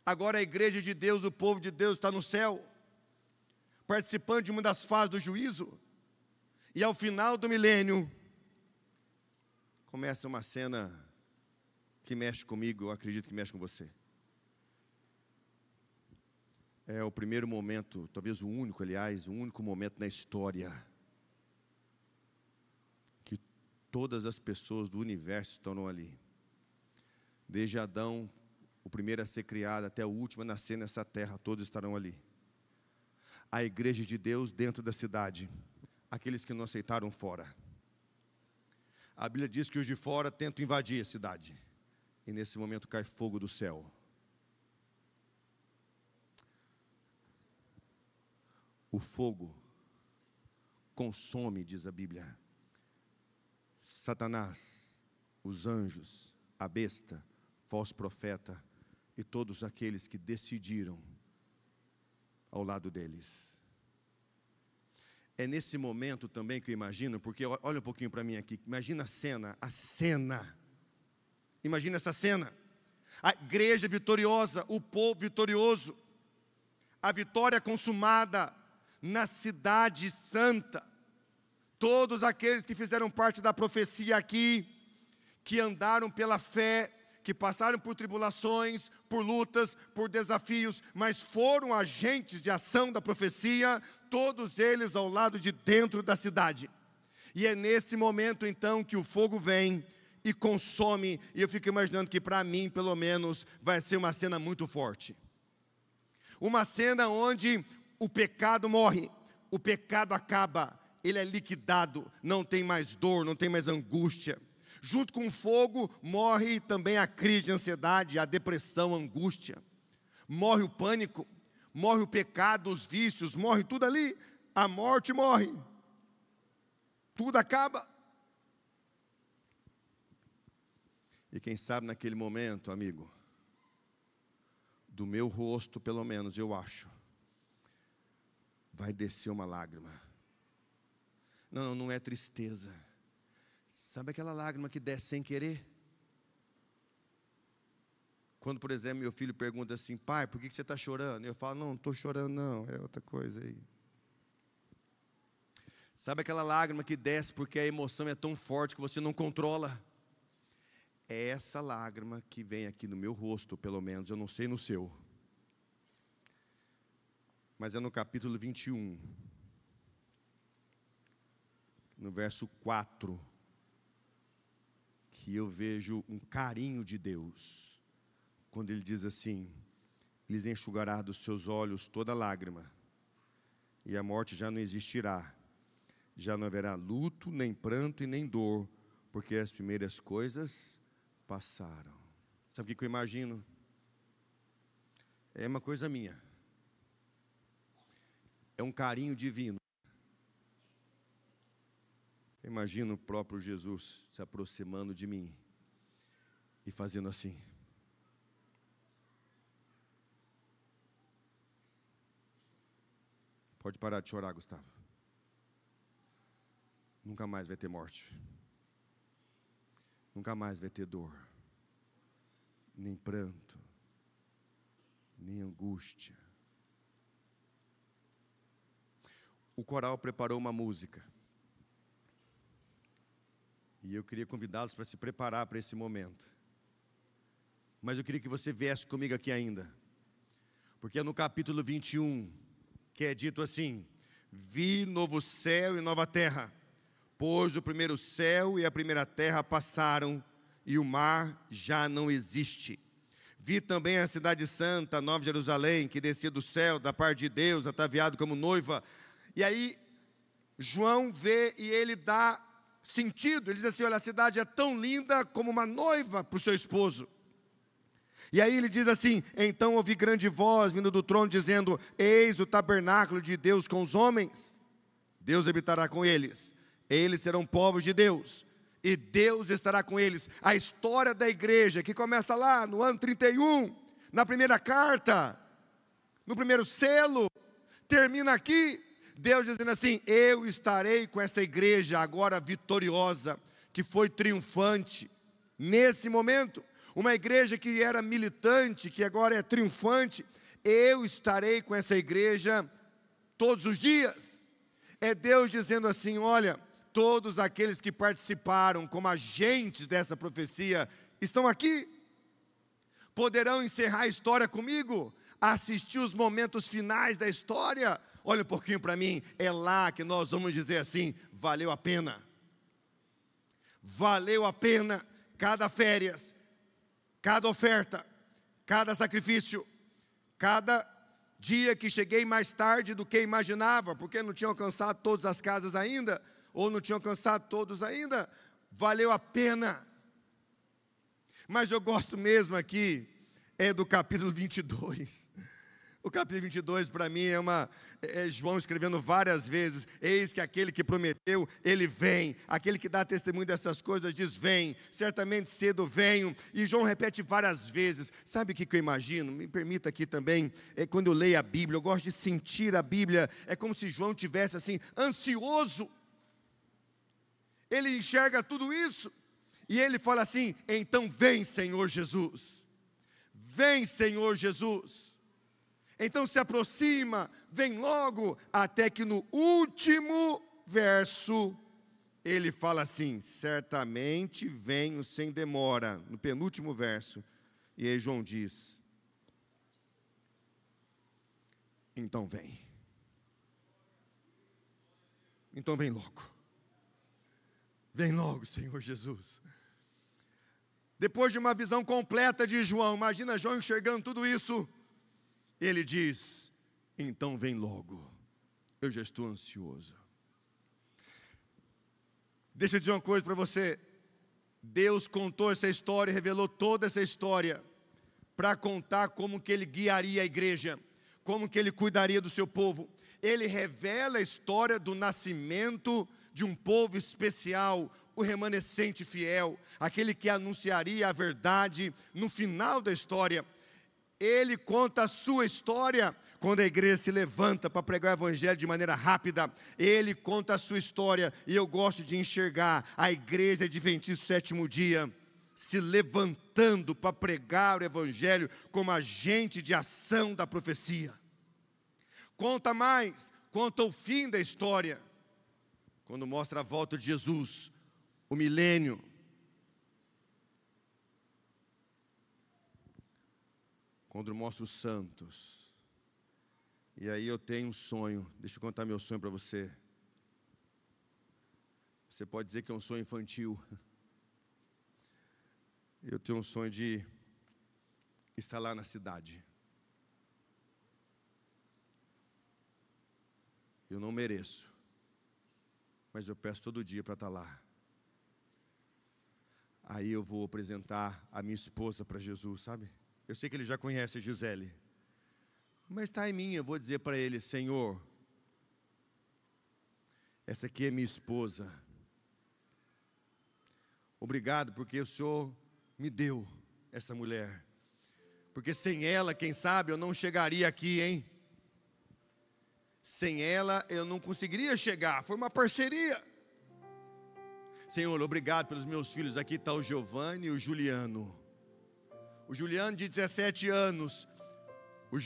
Agora a igreja de Deus, o povo de Deus está no céu. participando de uma das fases do juízo. E ao final do milênio, começa uma cena que mexe comigo, eu acredito que mexe com você. É o primeiro momento, talvez o único, aliás, o único momento na história que todas as pessoas do universo estão ali. Desde Adão, o primeiro a ser criado, até o último a nascer nessa terra, todos estarão ali. A igreja de Deus dentro da cidade, aqueles que não aceitaram fora. A Bíblia diz que os de fora tentam invadir a cidade, e nesse momento cai fogo do céu. O fogo consome, diz a Bíblia, Satanás, os anjos, a besta, falso profeta e todos aqueles que decidiram ao lado deles. É nesse momento também que eu imagino, porque olha um pouquinho para mim aqui, imagina a cena, imagina essa cena, a igreja vitoriosa, o povo vitorioso, a vitória consumada na cidade santa, todos aqueles que fizeram parte da profecia aqui, que andaram pela fé, que passaram por tribulações, por lutas, por desafios, mas foram agentes de ação da profecia, todos eles ao lado de dentro da cidade. E é nesse momento então que o fogo vem e consome, e eu fico imaginando que para mim, pelo menos, vai ser uma cena muito forte. Uma cena onde o pecado morre, o pecado acaba, ele é liquidado, não tem mais dor, não tem mais angústia. Junto com o fogo, morre também a crise de ansiedade, a depressão, a angústia. Morre o pânico, morre o pecado, os vícios, morre tudo ali. A morte morre. Tudo acaba. E quem sabe naquele momento, amigo, do meu rosto, pelo menos, eu acho, vai descer uma lágrima. Não, não é tristeza. Sabe aquela lágrima que desce sem querer? Quando, por exemplo, meu filho pergunta assim: pai, por que você está chorando? Eu falo: não estou chorando não, é outra coisa aí. Sabe aquela lágrima que desce porque a emoção é tão forte que você não controla? É essa lágrima que vem aqui no meu rosto, pelo menos, eu não sei no seu. Mas é no capítulo 21, no verso 4, que eu vejo um carinho de Deus, quando Ele diz assim: lhes enxugará dos seus olhos toda lágrima, e a morte já não existirá, já não haverá luto, nem pranto e nem dor, porque as primeiras coisas passaram. Sabe o que eu imagino? É uma coisa minha, é um carinho divino. Eu imagino o próprio Jesus se aproximando de mim e fazendo assim. Pode parar de chorar, Gustavo. Nunca mais vai ter morte. Nunca mais vai ter dor, nem pranto, nem angústia. O coral preparou uma música. E eu queria convidá-los para se preparar para esse momento. Mas eu queria que você viesse comigo aqui ainda. Porque é no capítulo 21 que é dito assim: vi novo céu e nova terra, pois o primeiro céu e a primeira terra passaram, e o mar já não existe. Vi também a cidade santa, a Nova Jerusalém, que descia do céu, da parte de Deus, ataviado como noiva. E aí, João vê e ele dá sentido. Ele diz assim: olha, a cidade é tão linda como uma noiva para o seu esposo. E aí ele diz assim: então ouvi grande voz vindo do trono dizendo: eis o tabernáculo de Deus com os homens, Deus habitará com eles, eles serão povos de Deus, e Deus estará com eles. A história da igreja, que começa lá no ano 31, na primeira carta, no primeiro selo, termina aqui, Deus dizendo assim: eu estarei com essa igreja agora vitoriosa, que foi triunfante. Nesse momento, uma igreja que era militante, que agora é triunfante, eu estarei com essa igreja todos os dias. É Deus dizendo assim: olha, todos aqueles que participaram como agentes dessa profecia estão aqui, poderão encerrar a história comigo, assistir os momentos finais da história. Olha um pouquinho para mim, é lá que nós vamos dizer assim: valeu a pena. Valeu a pena cada férias, cada oferta, cada sacrifício, cada dia que cheguei mais tarde do que imaginava, porque não tinha alcançado todas as casas ainda, ou não tinha alcançado todos ainda. Valeu a pena. Mas eu gosto mesmo aqui do capítulo 22. O capítulo 22 para mim é João escrevendo várias vezes: eis que aquele que prometeu, ele vem. Aquele que dá testemunho dessas coisas diz: vem, certamente cedo venho. E João repete várias vezes. Sabe o que eu imagino? Me permita aqui também, quando eu leio a Bíblia, eu gosto de sentir a Bíblia. É como se João tivesse assim, ansioso. Ele enxerga tudo isso e ele fala assim: então vem, Senhor Jesus. Vem, Senhor Jesus. Então se aproxima, vem logo, até que no último verso, ele fala assim: certamente venho sem demora, no penúltimo verso. E aí João diz: então vem. Então vem logo. Vem logo, Senhor Jesus. Depois de uma visão completa de João, imagina João enxergando tudo isso, ele diz: então vem logo, eu já estou ansioso. Deixa eu dizer uma coisa para você. Deus contou essa história, revelou toda essa história, para contar como que Ele guiaria a igreja, como que Ele cuidaria do seu povo. Ele revela a história do nascimento de um povo especial, o remanescente fiel, aquele que anunciaria a verdade no final da história. Ele conta a sua história quando a igreja se levanta para pregar o evangelho de maneira rápida. Ele conta a sua história, e eu gosto de enxergar a igreja adventista do sétimo dia se levantando para pregar o evangelho como agente de ação da profecia. Conta mais, conta o fim da história, quando mostra a volta de Jesus, o milênio. Quando mostra os santos. E aí eu tenho um sonho. Deixa eu contar meu sonho para você. Você pode dizer que é um sonho infantil. Eu tenho um sonho de estar lá na cidade. Eu não mereço, mas eu peço todo dia para estar lá. Aí eu vou apresentar a minha esposa para Jesus, sabe? Eu sei que ele já conhece a Gisele, mas está em mim. Eu vou dizer para ele: Senhor, essa aqui é minha esposa. Obrigado porque o Senhor me deu essa mulher. Porque sem ela, quem sabe, eu não chegaria aqui, hein? Sem ela eu não conseguiria chegar. Foi uma parceria. Senhor, obrigado pelos meus filhos. Aqui está o Giovanni e o Juliano. O Juliano de 17 anos, o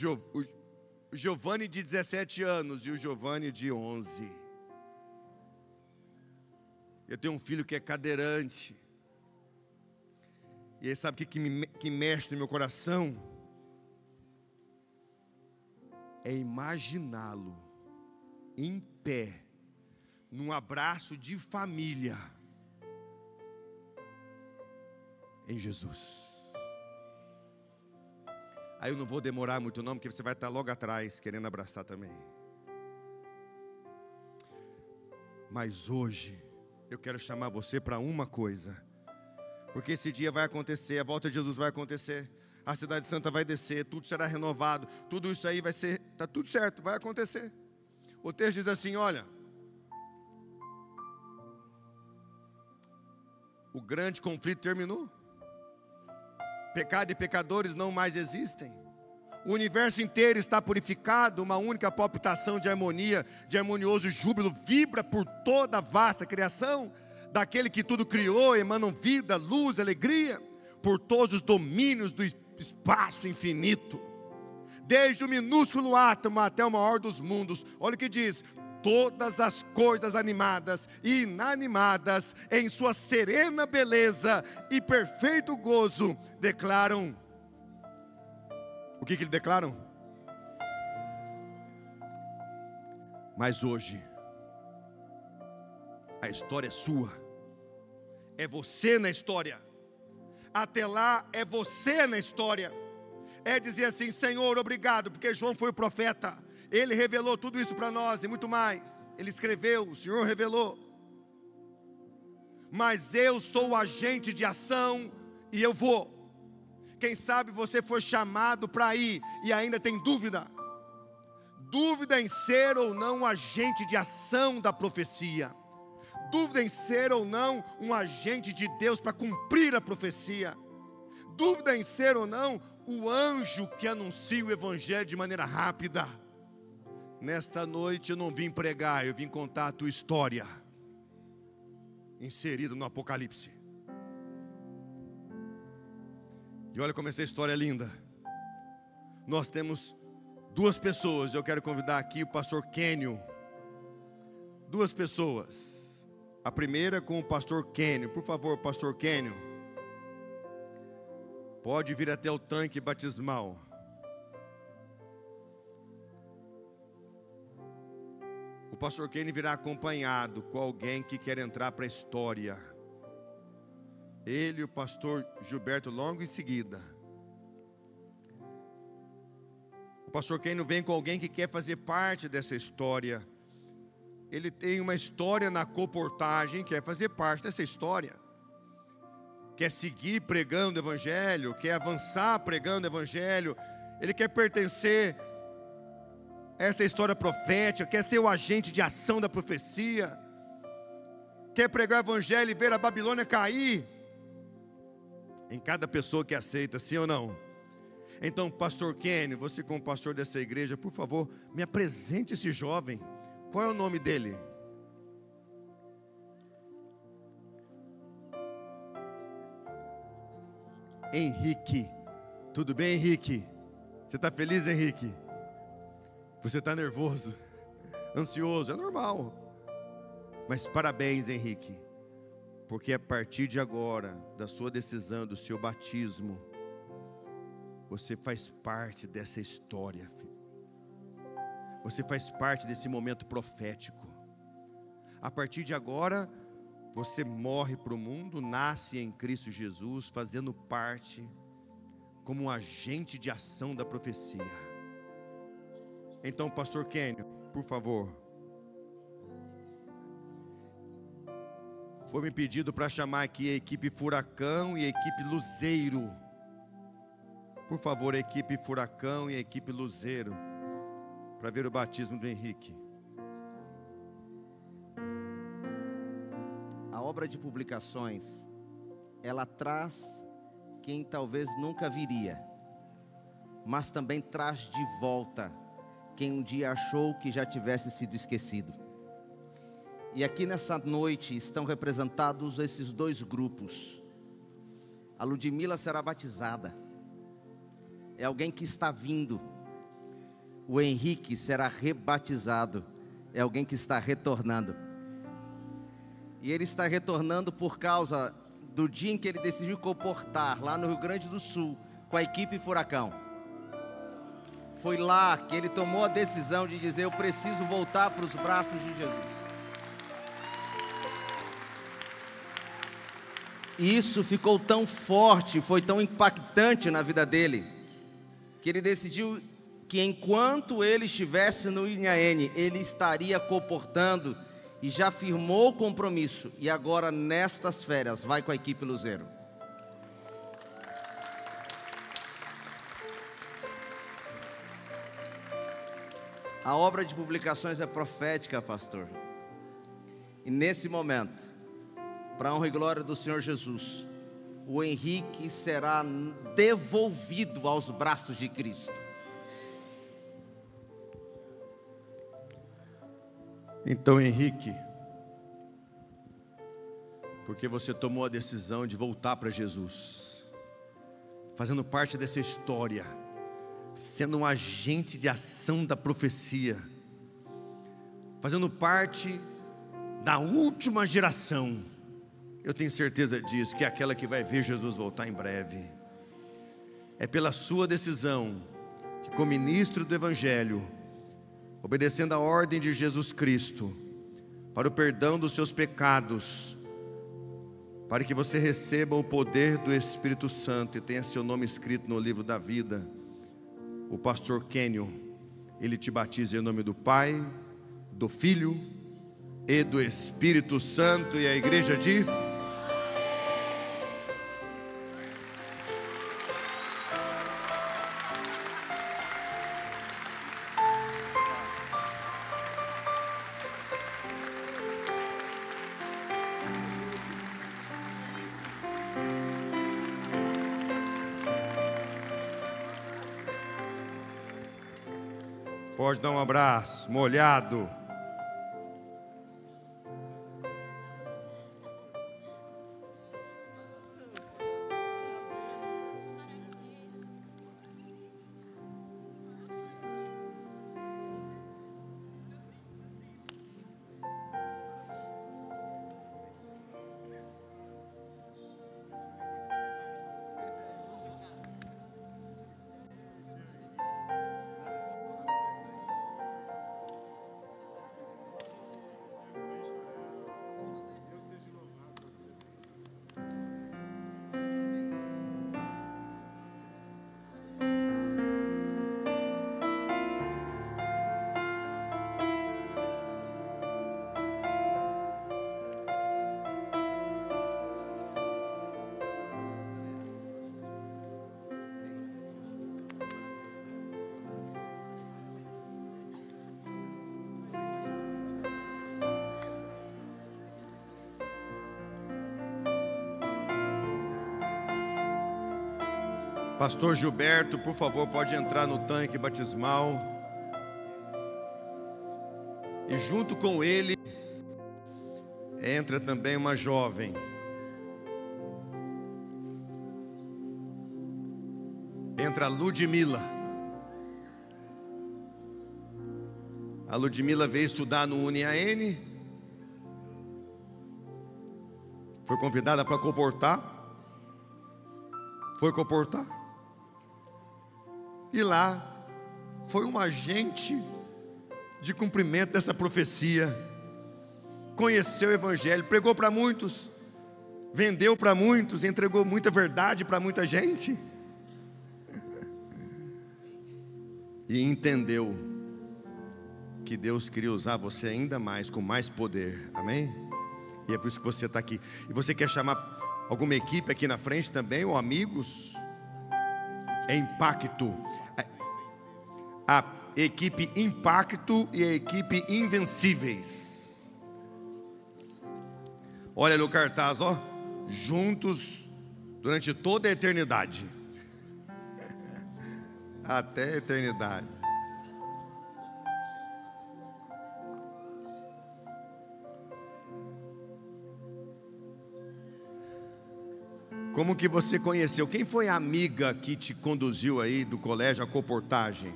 Giovanni de 17 anos e o Giovanni de 11. Eu tenho um filho que é cadeirante. E aí sabe o que mexe no meu coração? É imaginá-lo em pé, num abraço de família, em Jesus. Aí eu não vou demorar muito não, porque você vai estar logo atrás, querendo abraçar também. Mas hoje, eu quero chamar você para uma coisa. Porque esse dia vai acontecer, a volta de Jesus vai acontecer. A cidade santa vai descer, tudo será renovado. Tudo isso aí vai ser, está tudo certo, vai acontecer. O texto diz assim, olha. O grande conflito terminou. Pecado e pecadores não mais existem. O universo inteiro está purificado. Uma única palpitação de harmonia, de harmonioso júbilo vibra por toda a vasta criação. Daquele que tudo criou emanam vida, luz, alegria, por todos os domínios do espaço infinito. desde o minúsculo átomo até o maior dos mundos. Olha o que diz: todas as coisas animadas e inanimadas, em sua serena beleza e perfeito gozo, declaram. O que eles declaram? Mas hoje, a história é sua, é você na história. Até lá é você na história. É dizer assim: Senhor, obrigado, porque João foi o profeta, ele revelou tudo isso para nós e muito mais. Ele escreveu, o Senhor revelou. Mas eu sou o agente de ação e eu vou. Quem sabe você foi chamado para ir e ainda tem dúvida. Dúvida em ser ou não um agente de ação da profecia. Dúvida em ser ou não um agente de Deus para cumprir a profecia. Dúvida em ser ou não o anjo que anuncia o evangelho de maneira rápida. Nesta noite eu não vim pregar, eu vim contar a tua história, inserida no Apocalipse. E olha como essa história é linda. Nós temos duas pessoas, eu quero convidar aqui o pastor Kênio. Duas pessoas. A primeira com o pastor Kênio. Por favor, pastor Kênio, pode vir até o tanque batismal. O pastor Kênio virá acompanhado com alguém que quer entrar para a história. Ele e o pastor Gilberto logo em seguida. O pastor Kênio vem com alguém que quer fazer parte dessa história. Ele tem uma história na coportagem, quer fazer parte dessa história. Quer seguir pregando o evangelho, quer avançar pregando o evangelho. Ele quer pertencer a essa história profética, quer ser o agente de ação da profecia. Quer pregar o evangelho e ver a Babilônia cair. Em cada pessoa que aceita, sim ou não? Então, pastor Kênio, você como pastor dessa igreja, por favor, me apresente esse jovem. Qual é o nome dele? Henrique. Tudo bem, Henrique? Você está feliz, Henrique? Você está nervoso, ansioso, é normal. Mas parabéns, Henrique, porque a partir de agora, da sua decisão, do seu batismo, você faz parte dessa história, filho. Você faz parte desse momento profético. A partir de agora, você morre para o mundo, nasce em Cristo Jesus, fazendo parte como um agente de ação da profecia. Então, pastor Kênio, por favor. Foi me pedido para chamar aqui a equipe Furacão e a equipe Luzeiro. Por favor, a equipe Furacão e a equipe Luzeiro, para ver o batismo do Henrique. A obra de publicações, ela traz quem talvez nunca viria, mas também traz de volta quem um dia achou que já tivesse sido esquecido. E aqui nessa noite estão representados esses dois grupos. A Ludmila será batizada, é alguém que está vindo. O Henrique será rebatizado, é alguém que está retornando. E ele está retornando por causa do dia em que ele decidiu comportar lá no Rio Grande do Sul com a equipe Furacão. Foi lá que ele tomou a decisão de dizer: eu preciso voltar para os braços de Jesus. E isso ficou tão forte, foi tão impactante na vida dele, que ele decidiu que enquanto ele estivesse no Inhaene, ele estaria comportando, e já firmou o compromisso, e agora nestas férias vai com a equipe Luzeiro. A obra de publicações é profética, pastor. E nesse momento, para a honra e glória do Senhor Jesus, o Henrique será devolvido aos braços de Cristo. Então, Henrique, porque você tomou a decisão de voltar para Jesus, fazendo parte dessa história, sendo um agente de ação da profecia, fazendo parte da última geração. Eu tenho certeza disso, que é aquela que vai ver Jesus voltar em breve. É pela sua decisão que, como ministro do Evangelho, obedecendo a ordem de Jesus Cristo, para o perdão dos seus pecados, para que você receba o poder do Espírito Santo e tenha seu nome escrito no livro da vida, o pastor Kenyon, ele te batiza em nome do Pai, do Filho e do Espírito Santo. E a igreja diz: pode dar um abraço molhado. Pastor Gilberto, por favor, pode entrar no tanque batismal. E junto com ele entra também uma jovem. Entra a Ludmila. A Ludmila veio estudar no UniAN. Foi convidada para comportar. Foi comportar. E lá foi um agente de cumprimento dessa profecia. Conheceu o Evangelho, pregou para muitos, vendeu para muitos, entregou muita verdade para muita gente. E entendeu que Deus queria usar você ainda mais, com mais poder. Amém? E é por isso que você está aqui. E você quer chamar alguma equipe aqui na frente também, ou amigos? É Impacto. A equipe Impacto e a equipe Invencíveis. Olha no cartaz, ó. Juntos durante toda a eternidade. Até a eternidade. Como que você conheceu? Quem foi a amiga que te conduziu aí do colégio à comportagem?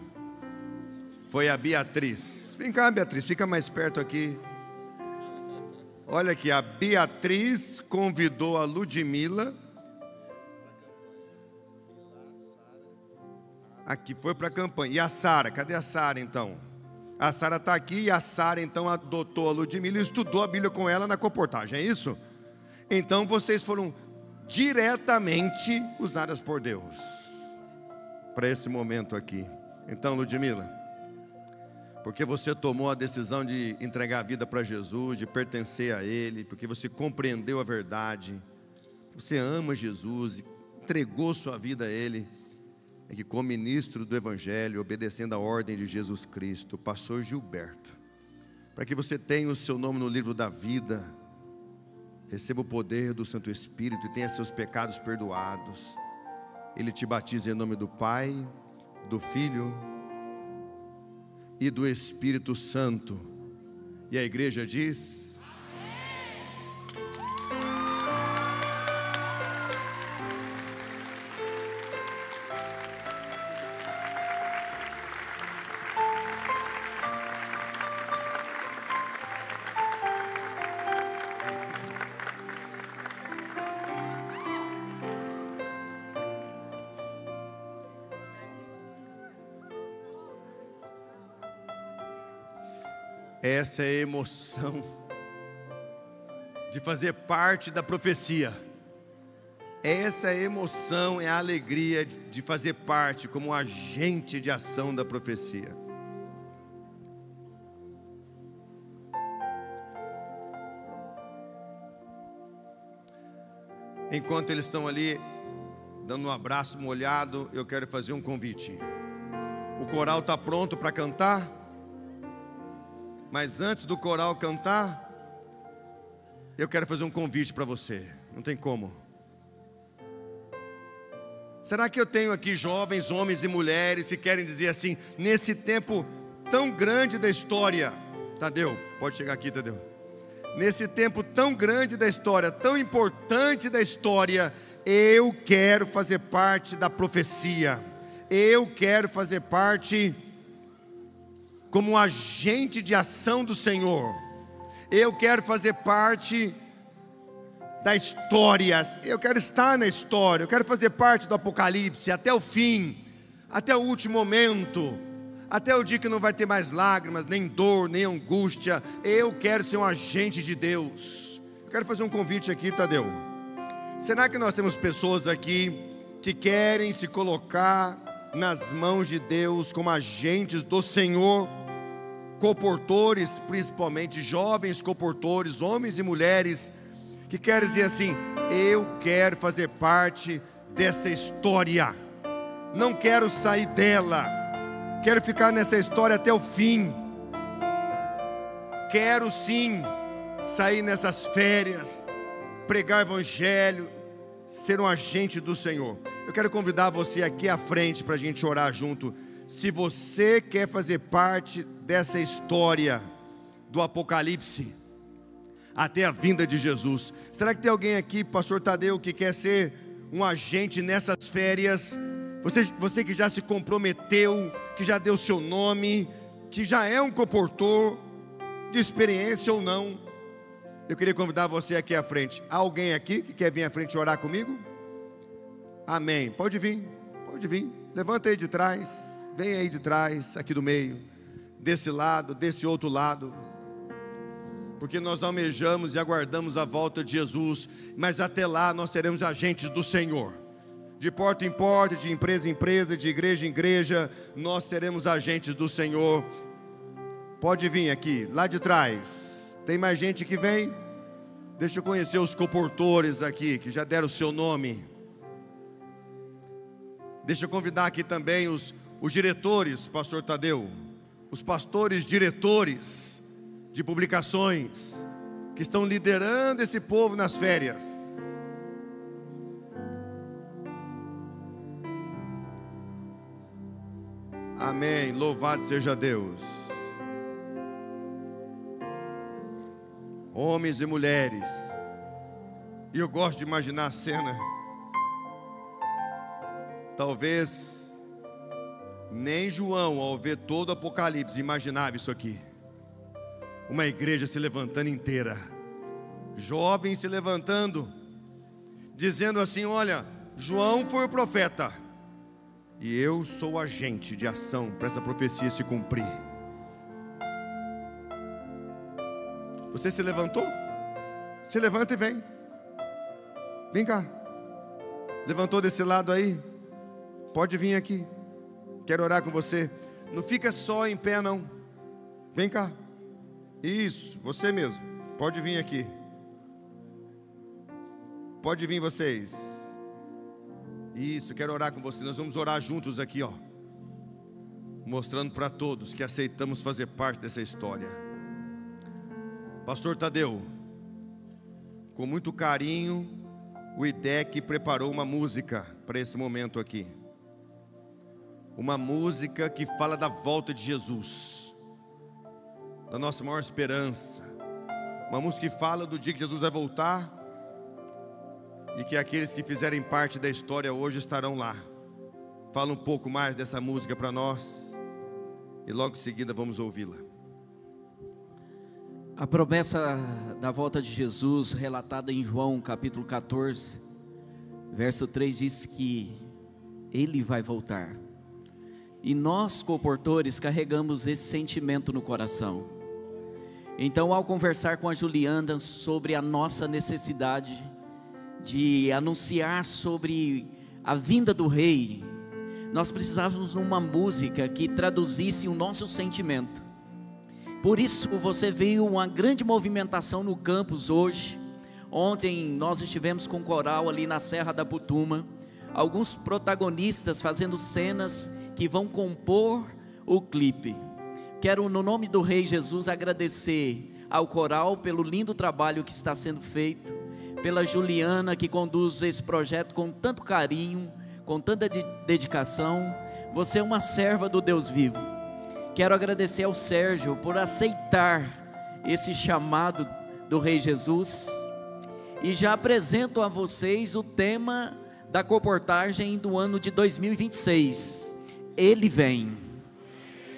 Foi a Beatriz. Vem cá, Beatriz, fica mais perto aqui. Olha aqui, a Beatriz convidou a Ludmila. Aqui, foi para a campanha. E a Sara, cadê a Sara então? A Sara está aqui e a Sara então adotou a Ludmila e estudou a Bíblia com ela na comportagem, é isso? Então vocês foram diretamente usadas por Deus para esse momento aqui. Então, Ludmila, porque você tomou a decisão de entregar a vida para Jesus, de pertencer a Ele, porque você compreendeu a verdade, você ama Jesus, entregou sua vida a Ele, é que, como ministro do Evangelho, obedecendo a ordem de Jesus Cristo, o pastor Gilberto, para que você tenha o seu nome no livro da vida, receba o poder do Santo Espírito e tenha seus pecados perdoados. Ele te batiza em nome do Pai, do Filho e do Espírito Santo. E a igreja diz: Essa é a emoção de fazer parte da profecia. Essa é a emoção, é a alegria de fazer parte como agente de ação da profecia. Enquanto eles estão ali dando um abraço molhado, eu quero fazer um convite. O coral está pronto para cantar, mas antes do coral cantar, eu quero fazer um convite para você. Não tem como. Será que eu tenho aqui jovens, homens e mulheres que querem dizer assim, nesse tempo tão grande da história, Tadeu, pode chegar aqui, Tadeu. Nesse tempo tão grande da história, tão importante da história, eu quero fazer parte da profecia. Eu quero fazer parte como um agente de ação do Senhor. Eu quero fazer parte da história. Eu quero estar na história. Eu quero fazer parte do Apocalipse até o fim, até o último momento, até o dia que não vai ter mais lágrimas, nem dor, nem angústia. Eu quero ser um agente de Deus. Eu quero fazer um convite aqui, Tadeu. Será que nós temos pessoas aqui que querem se colocar nas mãos de Deus como agentes do Senhor? Comportores, principalmente jovens comportores, homens e mulheres, que querem dizer assim, eu quero fazer parte dessa história, não quero sair dela, quero ficar nessa história até o fim, quero sim sair nessas férias, pregar o evangelho, ser um agente do Senhor. Eu quero convidar você aqui à frente para a gente orar junto. Se você quer fazer parte dessa história do Apocalipse até a vinda de Jesus, será que tem alguém aqui, pastor Tadeu, que quer ser um agente nessas férias? Você que já se comprometeu, que já deu seu nome, que já é um comportor de experiência ou não, eu queria convidar você aqui à frente. Há alguém aqui que quer vir à frente orar comigo? Amém, pode vir, levanta aí de trás. Vem aí de trás, aqui do meio, desse lado, desse outro lado, porque nós almejamos e aguardamos a volta de Jesus, mas até lá nós seremos agentes do Senhor, de porta em porta, de empresa em empresa, de igreja em igreja, nós seremos agentes do Senhor. Pode vir aqui, lá de trás, tem mais gente que vem? Deixa eu conhecer os comportores aqui, que já deram o seu nome. Deixa eu convidar aqui também os diretores, pastor Tadeu, os pastores diretores de publicações, que estão liderando esse povo nas férias. Amém, louvado seja Deus. Homens e mulheres, e eu gosto de imaginar a cena, talvez nem João, ao ver todo o Apocalipse, imaginava isso aqui. Uma igreja se levantando inteira, jovens se levantando, dizendo assim, olha, João foi o profeta, e eu sou o agente de ação para essa profecia se cumprir. Você se levantou? Se levanta e vem. Vem cá. Levantou desse lado aí? Pode vir aqui. Quero orar com você. Não fica só em pé não. Vem cá. Isso, você mesmo. Pode vir aqui. Pode vir vocês. Isso, quero orar com você. Nós vamos orar juntos aqui, ó. Mostrando para todos que aceitamos fazer parte dessa história. Pastor Tadeu, com muito carinho, o IDEC preparou uma música para esse momento aqui. Uma música que fala da volta de Jesus, da nossa maior esperança. Uma música que fala do dia que Jesus vai voltar e que aqueles que fizerem parte da história hoje estarão lá. Fala um pouco mais dessa música para nós e logo em seguida vamos ouvi-la. A promessa da volta de Jesus, relatada em João capítulo 14, verso 3, diz que Ele vai voltar. E nós, comportores, carregamos esse sentimento no coração. Então, ao conversar com a Juliana sobre a nossa necessidade de anunciar sobre a vinda do Rei, nós precisávamos de uma música que traduzisse o nosso sentimento. Por isso você viu uma grande movimentação no campus hoje. Ontem nós estivemos com o coral ali na Serra da Putuma, alguns protagonistas fazendo cenas que vão compor o clipe. Quero, no nome do Rei Jesus, agradecer ao coral pelo lindo trabalho que está sendo feito, pela Juliana, que conduz esse projeto com tanto carinho, com tanta dedicação. Você é uma serva do Deus vivo. Quero agradecer ao Sérgio por aceitar esse chamado do Rei Jesus, e já apresento a vocês o tema da comportagem do ano de 2026. Ele vem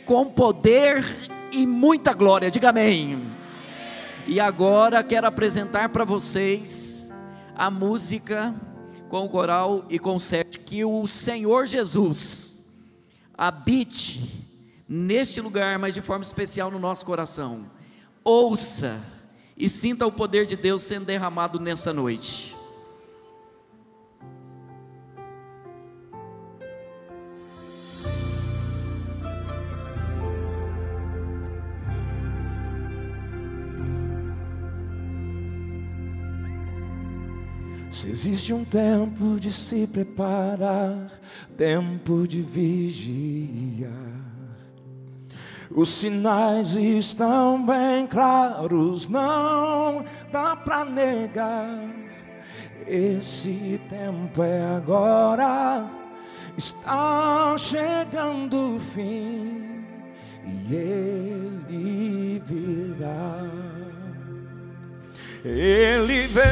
com poder e muita glória, diga amém. E agora quero apresentar para vocês a música com o coral e com o Sérgio. Que o Senhor Jesus habite neste lugar, mas de forma especial no nosso coração. Ouça e sinta o poder de Deus sendo derramado nessa noite. Se existe um tempo de se preparar, tempo de vigiar, os sinais estão bem claros, não dá pra negar. Esse tempo é agora, está chegando o fim, e ele virá. Ele vem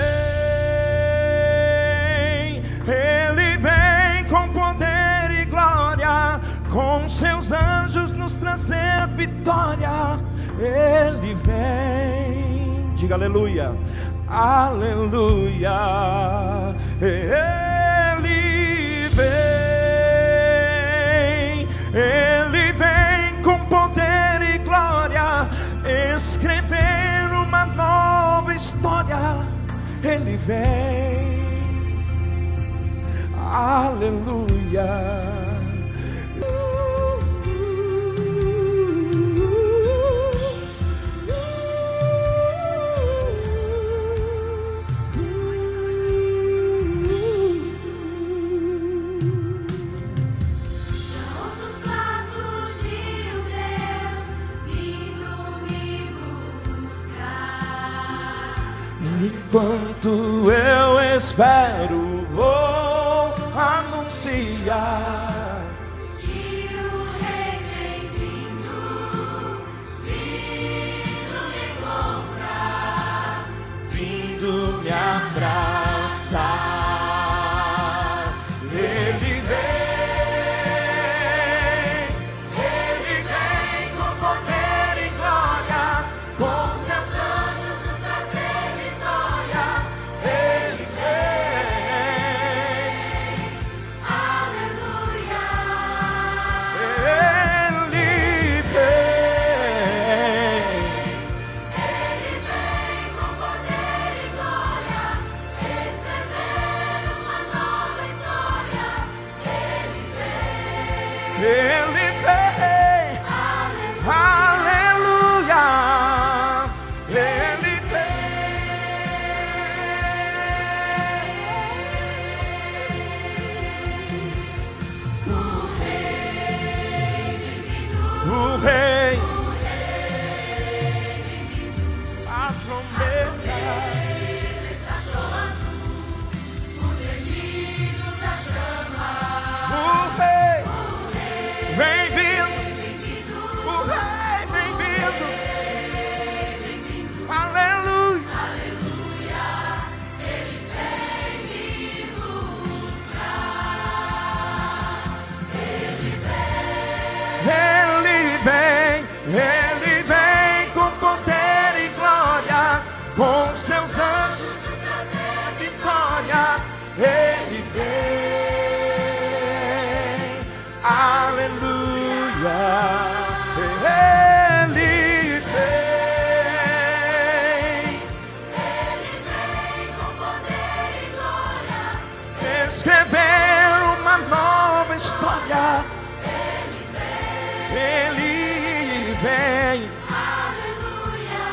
com poder e glória, com seus anjos nos trazer vitória. Ele vem, diga aleluia, aleluia. Ele vem com poder e glória, escrever uma nova história. Ele vem, aleluia. Enquanto eu espero, vou anunciar que o Rei vem vindo me encontrar, vindo me abraçar. Ele vem com poder e glória, com seus anjos nos trazer vitória. Ele vem,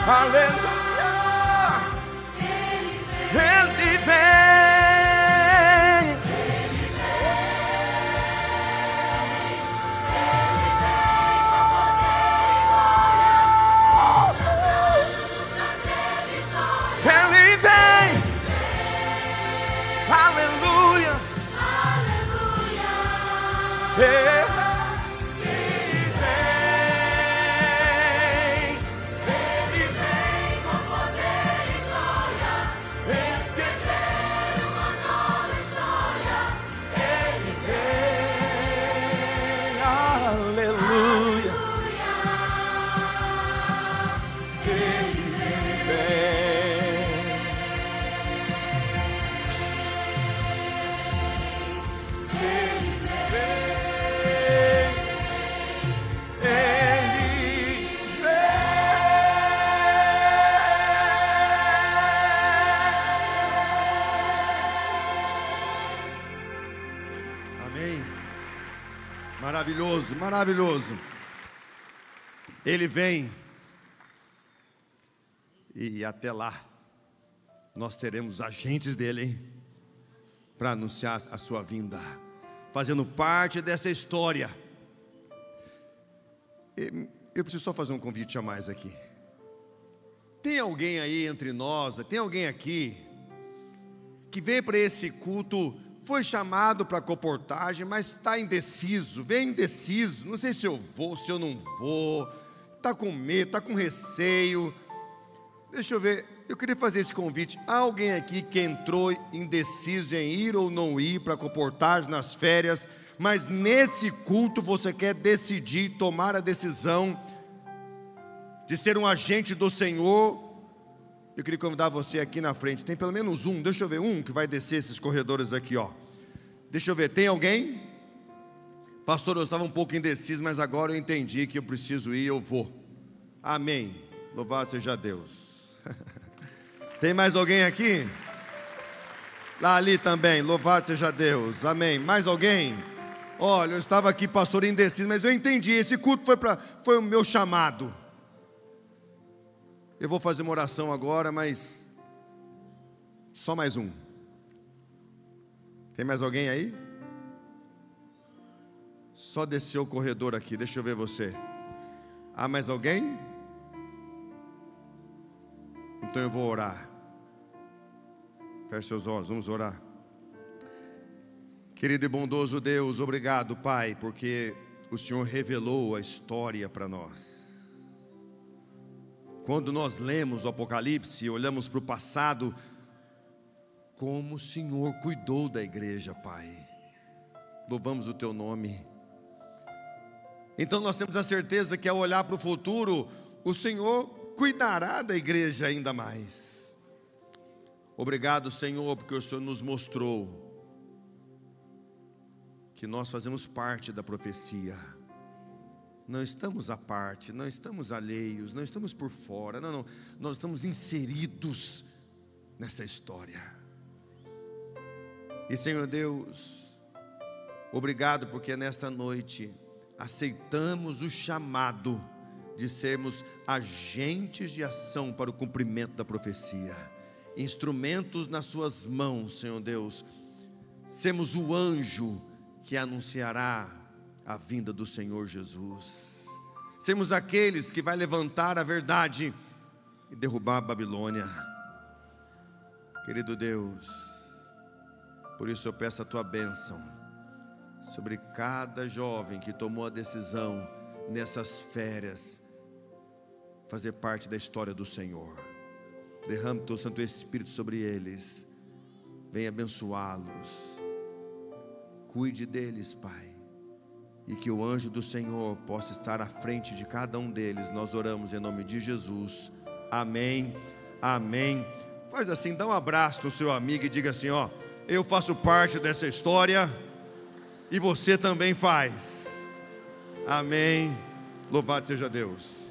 Aleluia. Ele vem. Ele vem. Aleluia. Ele vem com poder e glória, escrever uma nova história. Ele vem. Aleluia. Ele vem. Amém. Maravilhoso, maravilhoso. Ele vem. E até lá, nós teremos agentes dele, hein? Para anunciar a sua vinda, fazendo parte dessa história. Eu preciso só fazer um convite a mais aqui. Tem alguém aí entre nós, tem alguém aqui que veio para esse culto, foi chamado para a comportagem, mas está indeciso, vem indeciso, não sei se eu vou, se eu não vou, está com medo, está com receio. Deixa eu ver, eu queria fazer esse convite. Há alguém aqui que entrou indeciso em ir ou não ir para a comportagem nas férias, mas nesse culto você quer decidir, tomar a decisão de ser um agente do Senhor? Eu queria convidar você aqui na frente. Tem pelo menos um, deixa eu ver, um que vai descer esses corredores aqui, ó. Deixa eu ver, tem alguém? Pastor, eu estava um pouco indeciso, mas agora eu entendi que eu preciso ir, eu vou. Amém. Louvado seja Deus. Tem mais alguém aqui? Lá ali também, louvado seja Deus. Amém. Mais alguém? Olha, eu estava aqui, pastor, indeciso, mas eu entendi. Esse culto foi o meu chamado. Eu vou fazer uma oração agora, mas só mais um. Tem mais alguém aí? Só desceu o corredor aqui, deixa eu ver você. Há mais alguém? Então eu vou orar. Feche seus olhos, vamos orar. Querido e bondoso Deus, obrigado, Pai, porque o Senhor revelou a história para nós. Quando nós lemos o Apocalipse, olhamos para o passado, como o Senhor cuidou da igreja, Pai. Louvamos o Teu nome. Então nós temos a certeza que ao olhar para o futuro, o Senhor cuidará da igreja ainda mais. Obrigado, Senhor, porque o Senhor nos mostrou que nós fazemos parte da profecia. Não estamos à parte, não estamos alheios, não estamos por fora, não, nós estamos inseridos nessa história. E Senhor Deus, obrigado porque nesta noite aceitamos o chamado de sermos agentes de ação para o cumprimento da profecia, instrumentos nas suas mãos, Senhor Deus, sermos o anjo que anunciará a vinda do Senhor Jesus, sermos aqueles que vai levantar a verdade e derrubar a Babilônia. Querido Deus, por isso eu peço a Tua bênção sobre cada jovem que tomou a decisão nessas férias fazer parte da história do Senhor. Derrame o Teu Santo Espírito sobre eles, venha abençoá-los, cuide deles, Pai, e que o anjo do Senhor possa estar à frente de cada um deles. Nós oramos em nome de Jesus, amém, amém. Faz assim, dá um abraço no seu amigo e diga assim, ó, eu faço parte dessa história e você também faz, amém, louvado seja Deus.